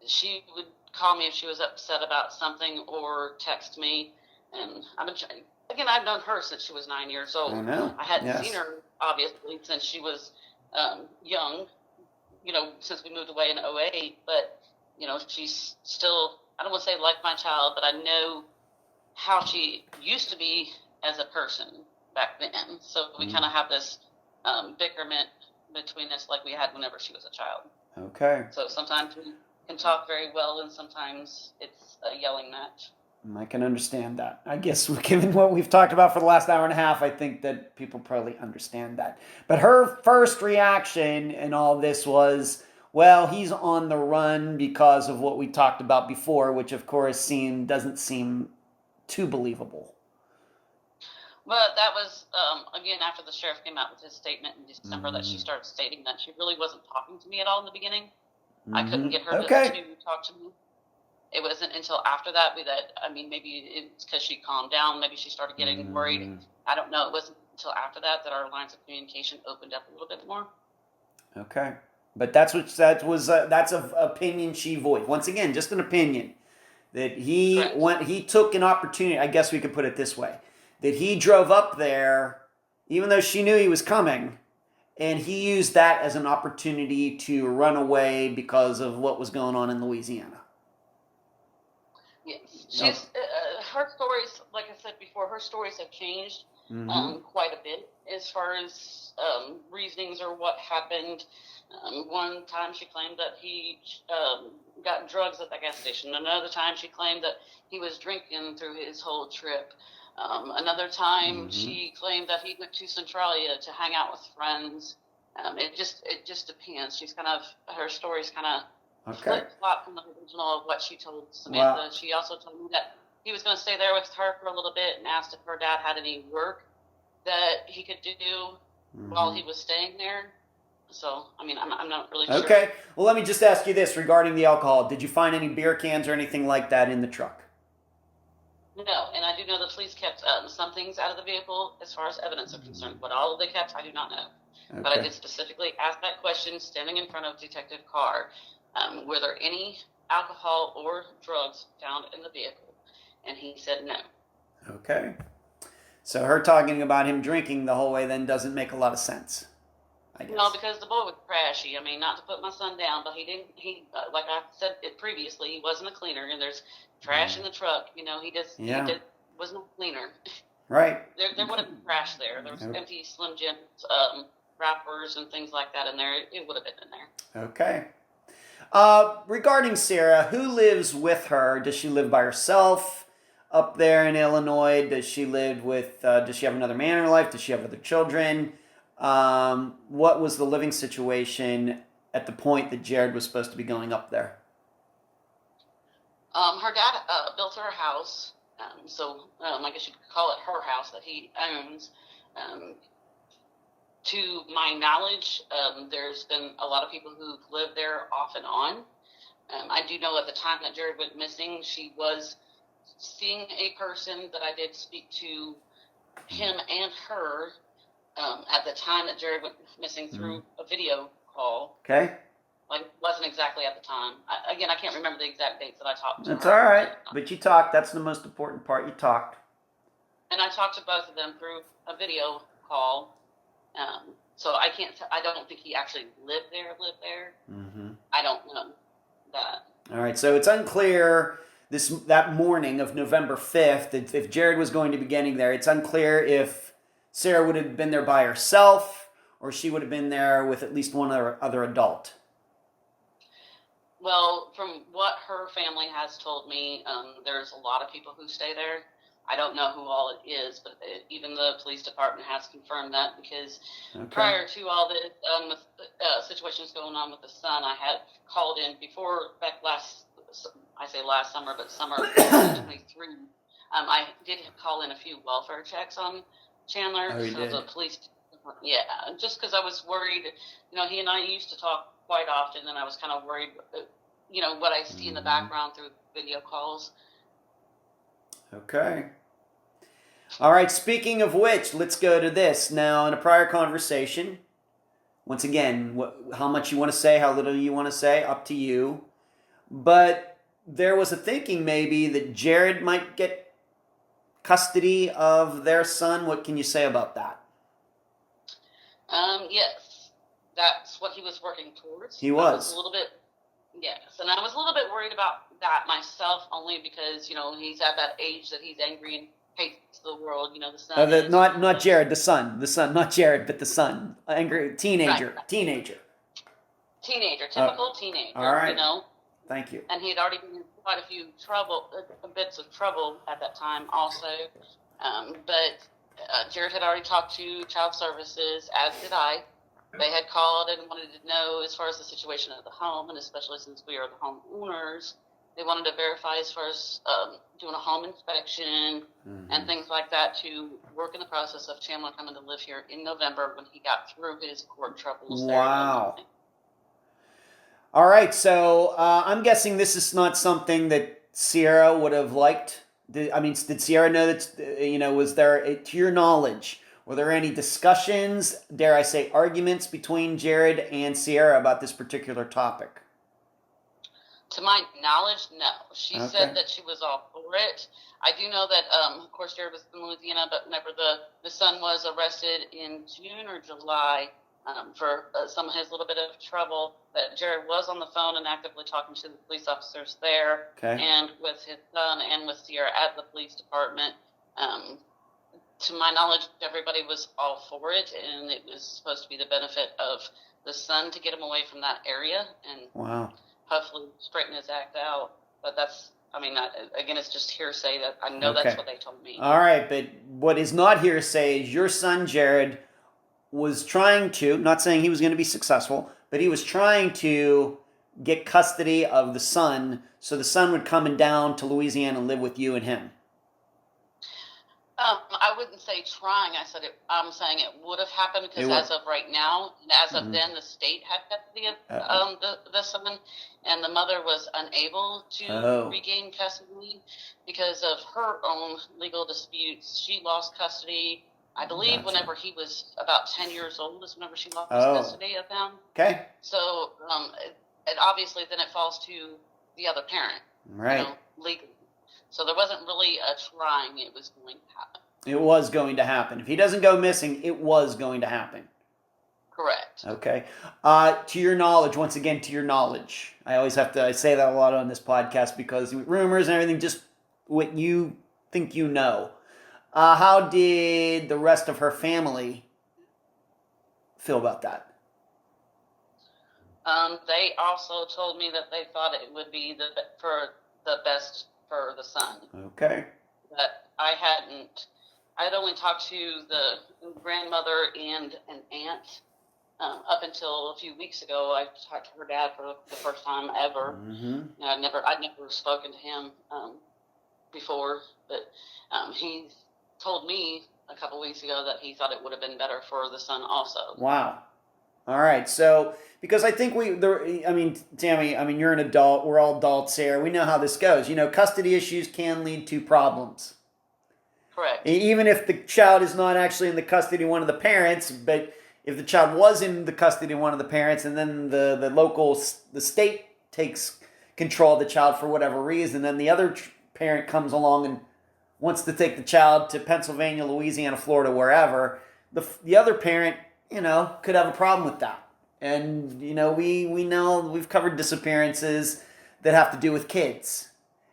She would call me if she was upset about something or text me. And I've known her since she was 9 years old. I know. I hadn't seen her, obviously, since she was young, since we moved away in 2008. But, she's still, I don't want to say like my child, but I know how she used to be as a person back then. So we kind of have this bickerment between us like we had whenever she was a child. Okay. So sometimes we can talk very well, and sometimes it's a yelling match. I can understand that. I guess given what we've talked about for the last hour and a half, I think that people probably understand that. But her first reaction in all this was, well, he's on the run because of what we talked about before, which of course doesn't seem too believable. But that was, again, after the sheriff came out with his statement in December that she started stating that she really wasn't talking to me at all in the beginning. I couldn't get her to talk to me. It wasn't until after that maybe it's because she calmed down. Maybe she started getting worried. I don't know. It wasn't until after that our lines of communication opened up a little bit more. Okay. But that's an opinion she voiced. Once again, just an opinion. That he took an opportunity, I guess we could put it this way, that he drove up there, even though she knew he was coming, and he used that as an opportunity to run away because of what was going on in Louisiana. Yes. Her stories, like I said before, her stories have changed quite a bit as far as reasonings or what happened. One time she claimed that he got drugs at the gas station. Another time she claimed that he was drinking through his whole trip. Another time she claimed that he went to Centralia to hang out with friends. It just depends. Her story's kind of flip-flop from the original of what she told Samantha. Wow. She also told me that he was going to stay there with her for a little bit and asked if her dad had any work that he could do while he was staying there. So, I'm not really sure. Okay. Well, let me just ask you this regarding the alcohol. Did you find any beer cans or anything like that in the truck? No, and I do know the police kept some things out of the vehicle as far as evidence are concerned. What all they kept, I do not know. Okay. But I did specifically ask that question standing in front of Detective Carr. Were there any alcohol or drugs found in the vehicle? And he said no. Okay. So her talking about him drinking the whole way then doesn't make a lot of sense, I guess. No, because the boy was trashy. Not to put my son down, but he like I said it previously, he wasn't a cleaner, and there's trash in the truck. He was no cleaner. Right. There would have been trash there. There was empty Slim Jims, wrappers and things like that in there. It would have been in there. Okay. Regarding Sarah, who lives with her? Does she live by herself up there in Illinois? Does she live with, does she have another man in her life? Does she have other children? What was the living situation at the point that Jared was supposed to be going up there? Her dad built her a house, I guess you could call it her house that he owns. To my knowledge, there's been a lot of people who've lived there off and on. I do know at the time that Jared went missing, she was seeing a person that I did speak to him and her at the time that Jared went missing through a video call. Okay. Like, it wasn't exactly at the time. I can't remember the exact dates that I talked to her. That's all right. But you talked. That's the most important part. You talked. And I talked to both of them through a video call. So I don't think he actually lived there. I don't know that. All right. So it's unclear that morning of November 5th, if Jared was going to be getting there, it's unclear if Sarah would have been there by herself or she would have been there with at least one other adult. Well, from what her family has told me, there's a lot of people who stay there. I don't know who all it is, but even the police department has confirmed that because prior to all this situations going on with the son, I had called in last summer, but summer 2023. I did call in a few welfare checks on Chandler. Oh, you did? The police, just because I was worried. He and I used to talk quite often, and I was kind of worried, what I see in the background through video calls. Okay. All right, speaking of which, let's go to this. Now, in a prior conversation, once again, how much you want to say, how little you want to say, up to you. But there was a thinking maybe that Jared might get custody of their son. What can you say about that? Yes, that's what he was working towards. He was. I was a little bit, yes, and I was a little bit worried about that myself, only because he's at that age that he's angry and hates the world. The son. Not Jared, the son, not Jared, but the son, angry teenager, right. teenager, typical teenager. All right. Thank you. And he had already been in quite a few bits of trouble at that time, also. But Jared had already talked to Child Services, as did I. They had called and wanted to know as far as the situation at the home, and especially since we are the homeowners, they wanted to verify as far as doing a home inspection and things like that to work in the process of Chandler coming to live here in November when he got through his court troubles. Wow. All right, so I'm guessing this is not something that Sierra would have liked. Did Sierra know that, was there, to your knowledge, were there any discussions, dare I say, arguments between Jared and Sierra about this particular topic? To my knowledge, no. She said that she was all for it. I do know that, of course, Jared was in Louisiana, but whenever the son was arrested in June or July for some of his little bit of trouble, that Jared was on the phone and actively talking to the police officers there, and with his son and with Sierra at the police department. To my knowledge, everybody was all for it, and it was supposed to be the benefit of the son to get him away from that area and hopefully straighten his act out. But that's, again, it's just hearsay. That I know that's what they told me. All right, but what is not hearsay is your son Jared was trying to, not saying he was going to be successful, but he was trying to get custody of the son so the son would come down to Louisiana and live with you and him. I wouldn't say trying. I'm saying it would have happened because as of right now, and as of then, the state had custody of the son, and the mother was unable to regain custody because of her own legal disputes. She lost custody, I believe, whenever he was about 10 years old is whenever she lost custody of him. Okay. So, it obviously then it falls to the other parent, right? Legally. So there wasn't really a trying, it was going to happen. It was going to happen. If he doesn't go missing, it was going to happen. Correct. Okay. To your knowledge, once again, to your knowledge, I say that a lot on this podcast because rumors and everything, just what you think you know. How did the rest of her family feel about that? They also told me that they thought it would be for the best for the son. Okay. But I'd only talked to the grandmother and an aunt up until a few weeks ago. I talked to her dad for the first time ever. Mm-hmm. I'd never spoken to him before, but he told me a couple weeks ago that he thought it would have been better for the son also. Wow. All right, so because I think Tammy, you're an adult. We're all adults here. We know how this goes. Custody issues can lead to problems. Correct. Even if the child is not actually in the custody of one of the parents, but if the child was in the custody of one of the parents, and then the state takes control of the child for whatever reason, then the other parent comes along and wants to take the child to Pennsylvania, Louisiana, Florida, wherever, the other parent, could have a problem with that. And, we know we've covered disappearances that have to do with kids.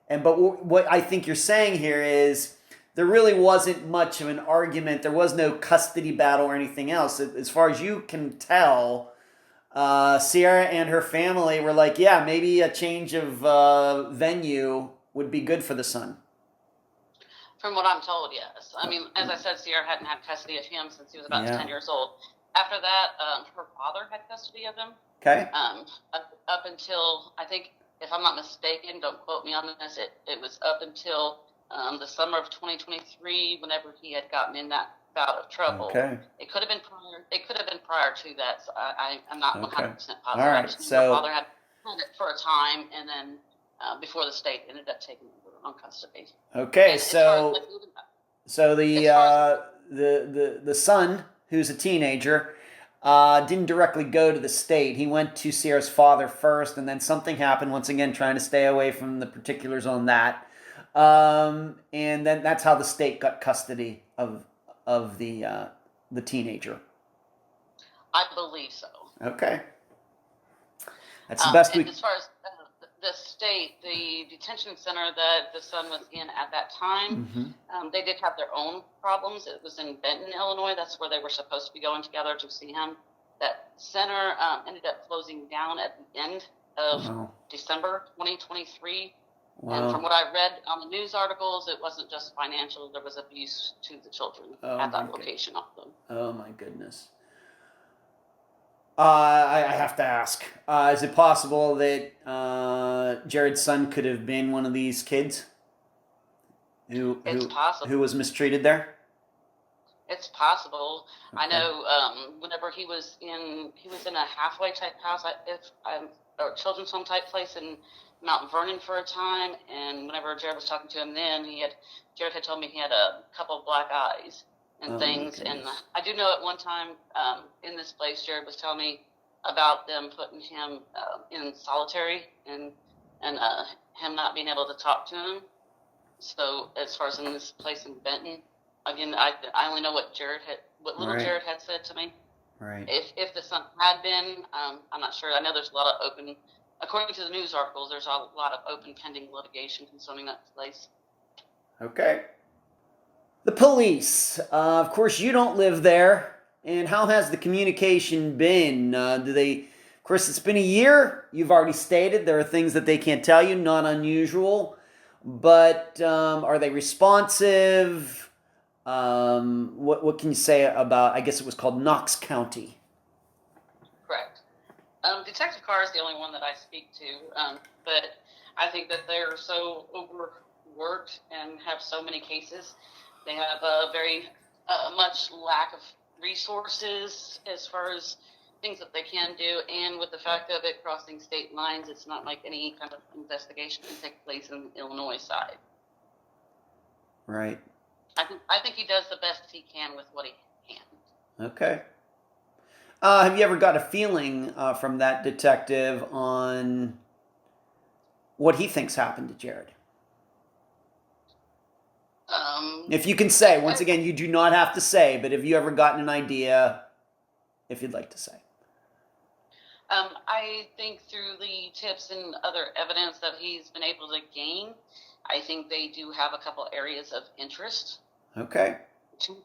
But what I think you're saying here is there really wasn't much of an argument. There was no custody battle or anything else. As far as you can tell, Sierra and her family were like, yeah, maybe a change of venue would be good for the son. From what I'm told, yes. As I said, Sierra hadn't had custody of him since he was about 10 years old. After that, her father had custody of him. Okay. Up until, I think, if I'm not mistaken, don't quote me on this, it was up until the summer of 2023, whenever he had gotten in that bout of trouble. Okay. It could have been prior to that, so I'm not 100% positive. All right, so her father had it for a time, and then before the state ended up taking over on custody. Okay, so So As far as the son, who's a teenager, didn't directly go to the state. He went to Sierra's father first, and then something happened. Once again, trying to stay away from the particulars on that. And then that's how the state got custody of the teenager. I believe so. Okay, that's the best we. As far as the state, the detention center that the son was in at that time, they did have their own problems. It was in Benton, Illinois. That's where they were supposed to be going together to see him. That center ended up closing down at the end of December 2023. Wow. And from what I read on the news articles, it wasn't just financial. There was abuse to the children at that location of them. Oh, my goodness. I have to ask, is it possible that Jared's son could have been one of these kids who was mistreated there? It's possible. Okay. I know whenever he was in a halfway type house, or children's home type place in Mount Vernon for a time, and whenever Jared was talking to him then, Jared had told me he had a couple of black eyes and things. And I do know at one time in this place, Jared was telling me about them putting him in solitary and him not being able to talk to him. So as far as in this place in Benton, again, I only know what Jared had said to me. Right. If the son had been, I'm not sure. I know there's a lot of open, according to the news articles, there's a lot of open pending litigation concerning that place. Okay. The police. Of course, you don't live there. And how has the communication been? Of course, it's been a year. You've already stated there are things that they can't tell you, not unusual. But are they responsive? What can you say about, I guess it was called Knox County? Correct. Detective Carr is the only one that I speak to. But I think that they're so overworked and have so many cases. They have a very much lack of resources as far as things that they can do, and with the fact of it crossing state lines, it's not like any kind of investigation can take place in the Illinois side. Right. I think he does the best he can with what he can. Okay. Have you ever got a feeling from that detective on what he thinks happened to Jared? If you can say, once again, you do not have to say, but have you ever gotten an idea, if you'd like to say? I think through the tips and other evidence that he's been able to gain, I think they do have a couple areas of interest. Okay. The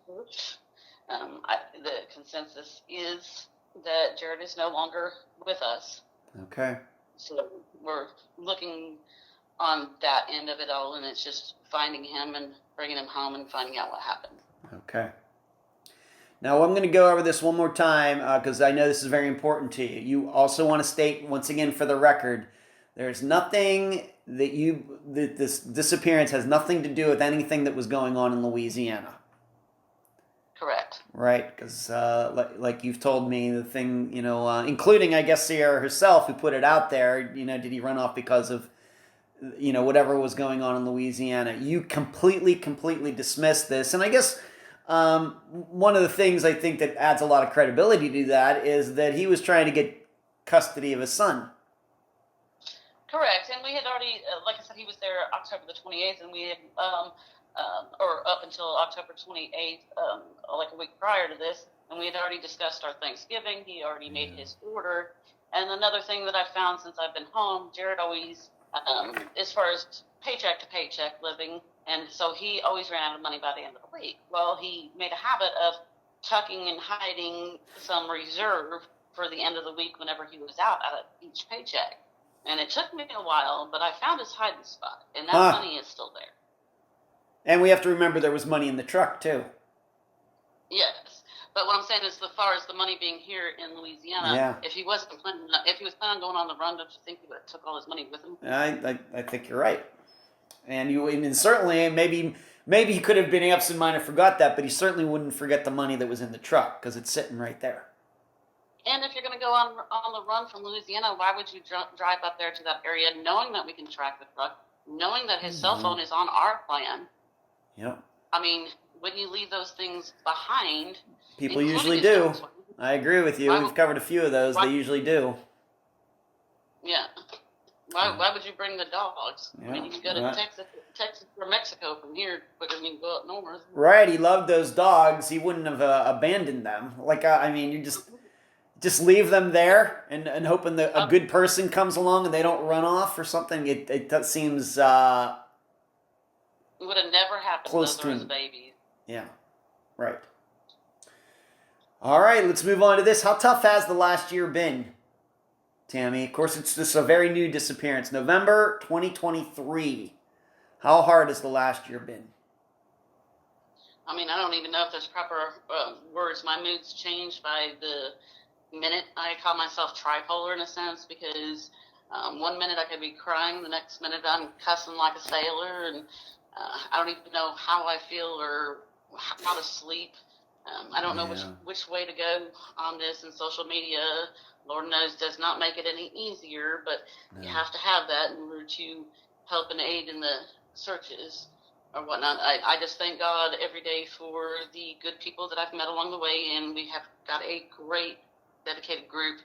consensus is that Jared is no longer with us. Okay. So we're looking on that end of it all, and it's just finding him and bringing him home and finding out what happened. Okay. Now, I'm going to go over this one more time because I know this is very important to you. You also want to state, once again, for the record, there's nothing that this disappearance has nothing to do with anything that was going on in Louisiana. Correct. Right, because like you've told me, the thing, including, I guess, Sierra herself, who put it out there, did he run off because of, whatever was going on in Louisiana? You completely dismissed this. And I guess one of the things I think that adds a lot of credibility to that is that he was trying to get custody of his son. Correct. And we had already, like I said, he was there October the 28th, and we had, or up until October 28th, like a week prior to this, and we had already discussed our Thanksgiving. He already made his order. And another thing that I found since I've been home, Jared always, as far as paycheck to paycheck living, and so he always ran out of money by the end of the week. Well, he made a habit of tucking and hiding some reserve for the end of the week whenever he was out of each paycheck. And it took me a while, but I found his hiding spot, and that money is still there. And we have to remember there was money in the truck, too. Yes. But what I'm saying is, as far as the money being here in Louisiana, if he was planning on going on the run, don't you think he would have took all his money with him? I think you're right. And certainly, maybe he could have been absent-minded and forgot that, but he certainly wouldn't forget the money that was in the truck, because it's sitting right there. And if you're going to go on the run from Louisiana, why would you drive up there to that area knowing that we can track the truck, knowing that his cell phone is on our plan? Yep. I mean, when you leave those things behind, people usually do. I agree with you. We've covered a few of those. They usually do. Yeah. Why would you bring the dogs? Yeah. I mean, you can go to Texas or Mexico from here quicker than you can go up north. Right. He loved those dogs. He wouldn't have abandoned them. Like, I mean, you just leave them there and hoping that a good person comes along and they don't run off or something. It seems it would have never happened close to those babies. Yeah. Right. All right, let's move on to this. How tough has the last year been, Tammy? Of course, it's just a very new disappearance. November 2023. How hard has the last year been? I mean, I don't even know if there's proper words. My mood's changed by the minute. I call myself tripolar in a sense because one minute I could be crying, the next minute I'm cussing like a sailor, and I don't even know how I feel or how to sleep. I don't know which way to go on this, and social media, Lord knows, does not make it any easier, but you have to have that in order to help and aid in the searches or whatnot. I just thank God every day for the good people that I've met along the way, and we have got a great dedicated group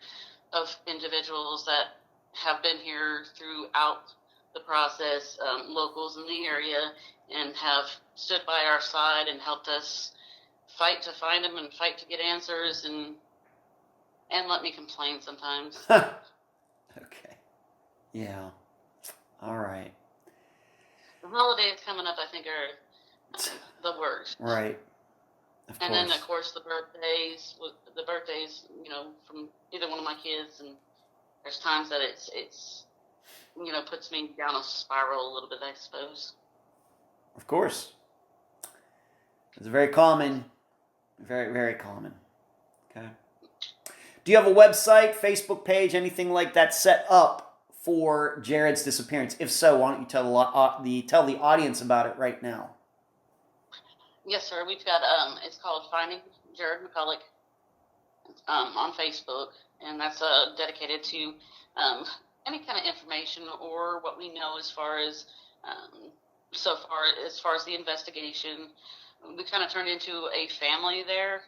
of individuals that have been here throughout the process, locals in the area, and have stood by our side and helped us fight to find them and fight to get answers and let me complain sometimes. Okay. Yeah. All right. The holidays coming up, I think, are the worst. Right. And then, of course, the birthdays, from either one of my kids, and there's times that it's puts me down a spiral a little bit, I suppose. Of course. It's very common. Very, very common. Okay. Do you have a website, Facebook page, anything like that set up for Jared's disappearance? If so, why don't you tell the audience about it right now? Yes, sir. We've got it's called Finding Jared McColloch on Facebook, and that's dedicated to any kind of information or what we know as far as the investigation. We kind of turned into a family there.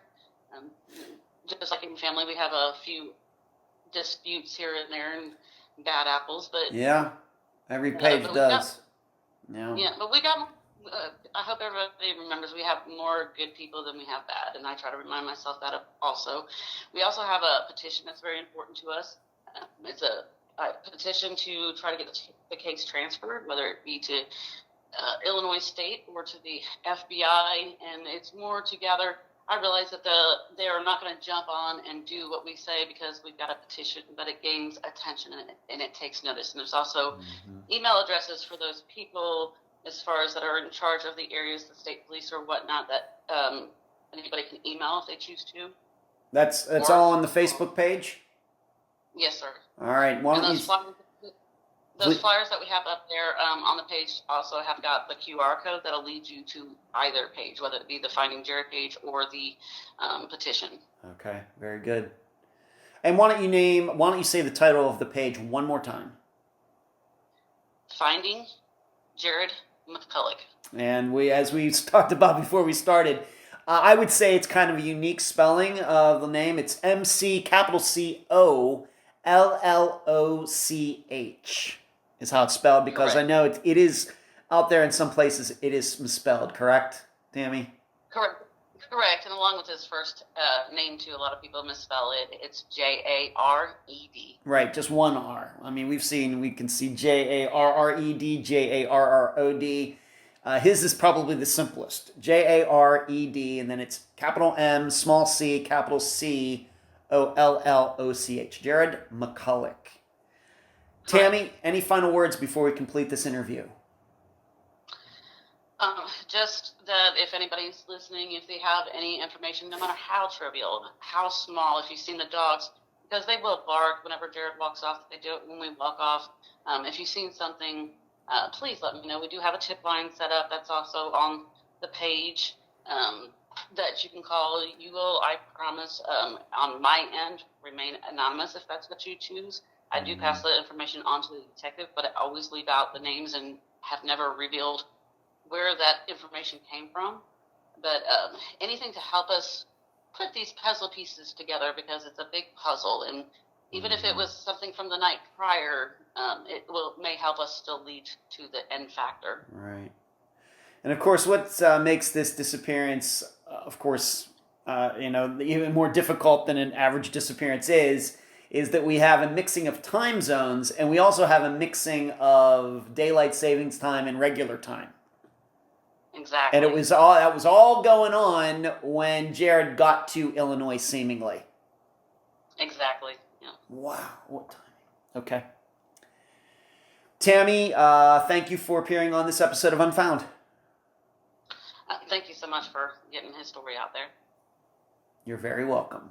Just like in family, we have a few disputes here and there and bad apples, but yeah, every page does. Yeah, but we got. I hope everybody remembers we have more good people than we have bad, and I try to remind myself that also. We also have a petition that's very important to us. It's a petition to try to get the case transferred, whether it be to Illinois State or to the FBI, and it's more to gather. I realize that they are not going to jump on and do what we say because we've got a petition, but it gains attention and it takes notice. And there's also email addresses for those people as far as that are in charge of the areas, the state police or whatnot, that anybody can email if they choose to. That's all on the Facebook page? Yes, sir. All right. Those flyers that we have up there on the page also have got the QR code that'll lead you to either page, whether it be the Finding Jared page or the petition. Okay, very good. And why don't you say the title of the page one more time? Finding Jared McColloch. And as we talked about before we started, I would say it's kind of a unique spelling of the name. It's McColloch is how it's spelled, because correct. I know it is out there in some places it is misspelled, correct, Tammy? Correct. And along with his first name too, a lot of people misspell it. It's Jared. Right, just one R. I mean, we can see Jared, Jarrod. His is probably the simplest. Jared, and then it's capital M, small c, capital C, Olloch. Jared McColloch. Tammy, any final words before we complete this interview? Just that if anybody's listening, if they have any information, no matter how trivial, how small, if you've seen the dogs, because they will bark whenever Jared walks off, they do it when we walk off. If you've seen something, please let me know. We do have a tip line set up that's also on the page that you can call. You will, I promise, on my end, remain anonymous if that's what you choose. I do pass the information on to the detective, but I always leave out the names and have never revealed where that information came from. But anything to help us put these puzzle pieces together, because it's a big puzzle, and even if it was something from the night prior, may help us still lead to the end factor. Right. And of course, what makes this disappearance, of course, even more difficult than an average disappearance is that we have a mixing of time zones, and we also have a mixing of daylight savings time and regular time. Exactly. And that was all going on when Jared got to Illinois, seemingly. Exactly. Yeah. Wow, what timing. Okay. Tammy, thank you for appearing on this episode of Unfound. Thank you so much for getting his story out there. You're very welcome.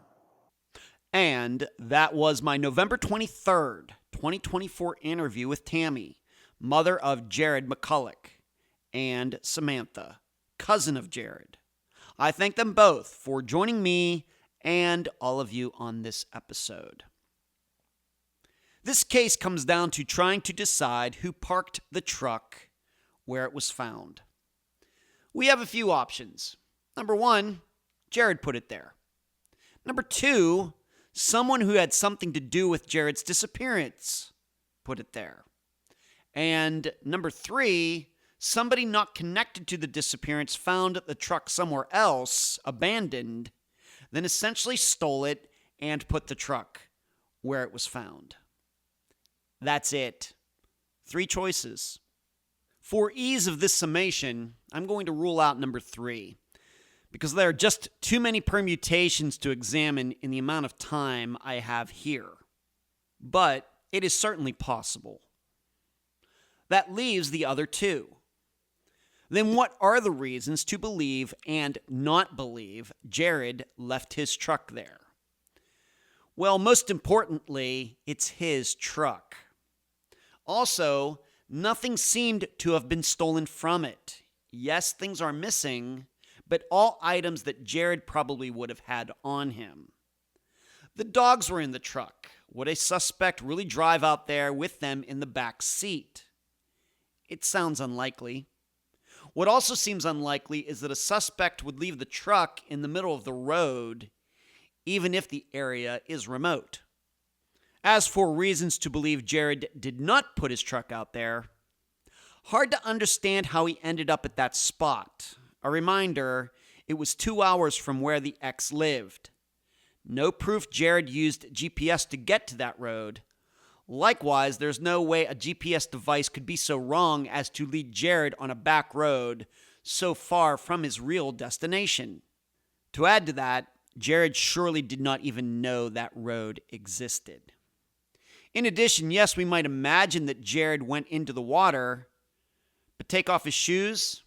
And that was my November 23rd, 2024 interview with Tammy, mother of Jared McColloch, and Samantha, cousin of Jared. I thank them both for joining me and all of you on this episode. This case comes down to trying to decide who parked the truck where it was found. We have a few options. Number one, Jared put it there. Number two, someone who had something to do with Jared's disappearance put it there. And number three, somebody not connected to the disappearance found the truck somewhere else, abandoned, then essentially stole it and put the truck where it was found. That's it. 3 choices. For ease of this summation, I'm going to rule out number 3, because there are just too many permutations to examine in the amount of time I have here. But it is certainly possible. That leaves the other 2. Then what are the reasons to believe and not believe Jared left his truck there? Well, most importantly, it's his truck. Also, nothing seemed to have been stolen from it. Yes, things are missing, but all items that Jared probably would have had on him. The dogs were in the truck. Would a suspect really drive out there with them in the back seat? It sounds unlikely. What also seems unlikely is that a suspect would leave the truck in the middle of the road, even if the area is remote. As for reasons to believe Jared did not put his truck out there, hard to understand how he ended up at that spot. A reminder, it was 2 hours from where the ex lived. No proof Jared used GPS to get to that road. Likewise, there's no way a GPS device could be so wrong as to lead Jared on a back road so far from his real destination. To add to that, Jared surely did not even know that road existed. In addition, yes, we might imagine that Jared went into the water, but take off his shoes,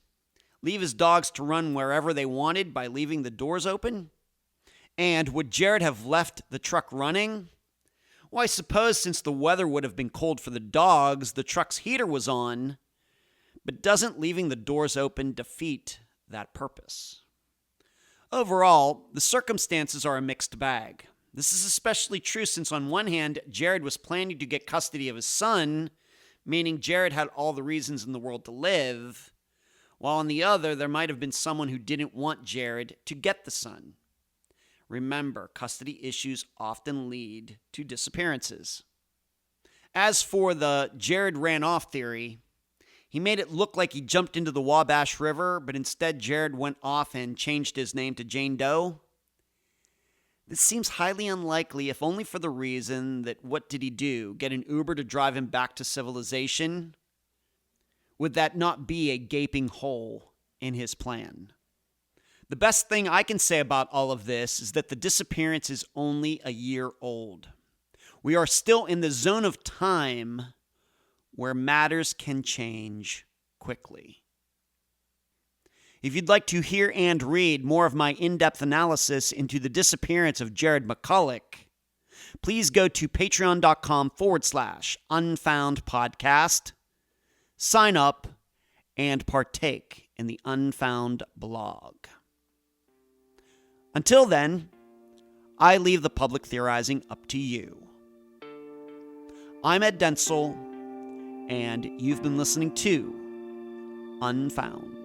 leave his dogs to run wherever they wanted by leaving the doors open? And would Jared have left the truck running? Well, I suppose since the weather would have been cold for the dogs, the truck's heater was on, but doesn't leaving the doors open defeat that purpose? Overall, the circumstances are a mixed bag. This is especially true since on one hand, Jared was planning to get custody of his son, meaning Jared had all the reasons in the world to live, while on the other, there might have been someone who didn't want Jared to get the son. Remember, custody issues often lead to disappearances. As for the Jared ran off theory, he made it look like he jumped into the Wabash River, but instead Jared went off and changed his name to Jane Doe. This seems highly unlikely, if only for the reason that what did he do? Get an Uber to drive him back to civilization? Would that not be a gaping hole in his plan? The best thing I can say about all of this is that the disappearance is only a year old. We are still in the zone of time where matters can change quickly. If you'd like to hear and read more of my in-depth analysis into the disappearance of Jared McColloch, please go to patreon.com/Unfound Podcast, sign up, and partake in the Unfound blog. Until then, I leave the public theorizing up to you. I'm Ed Dentzel, and you've been listening to Unfound.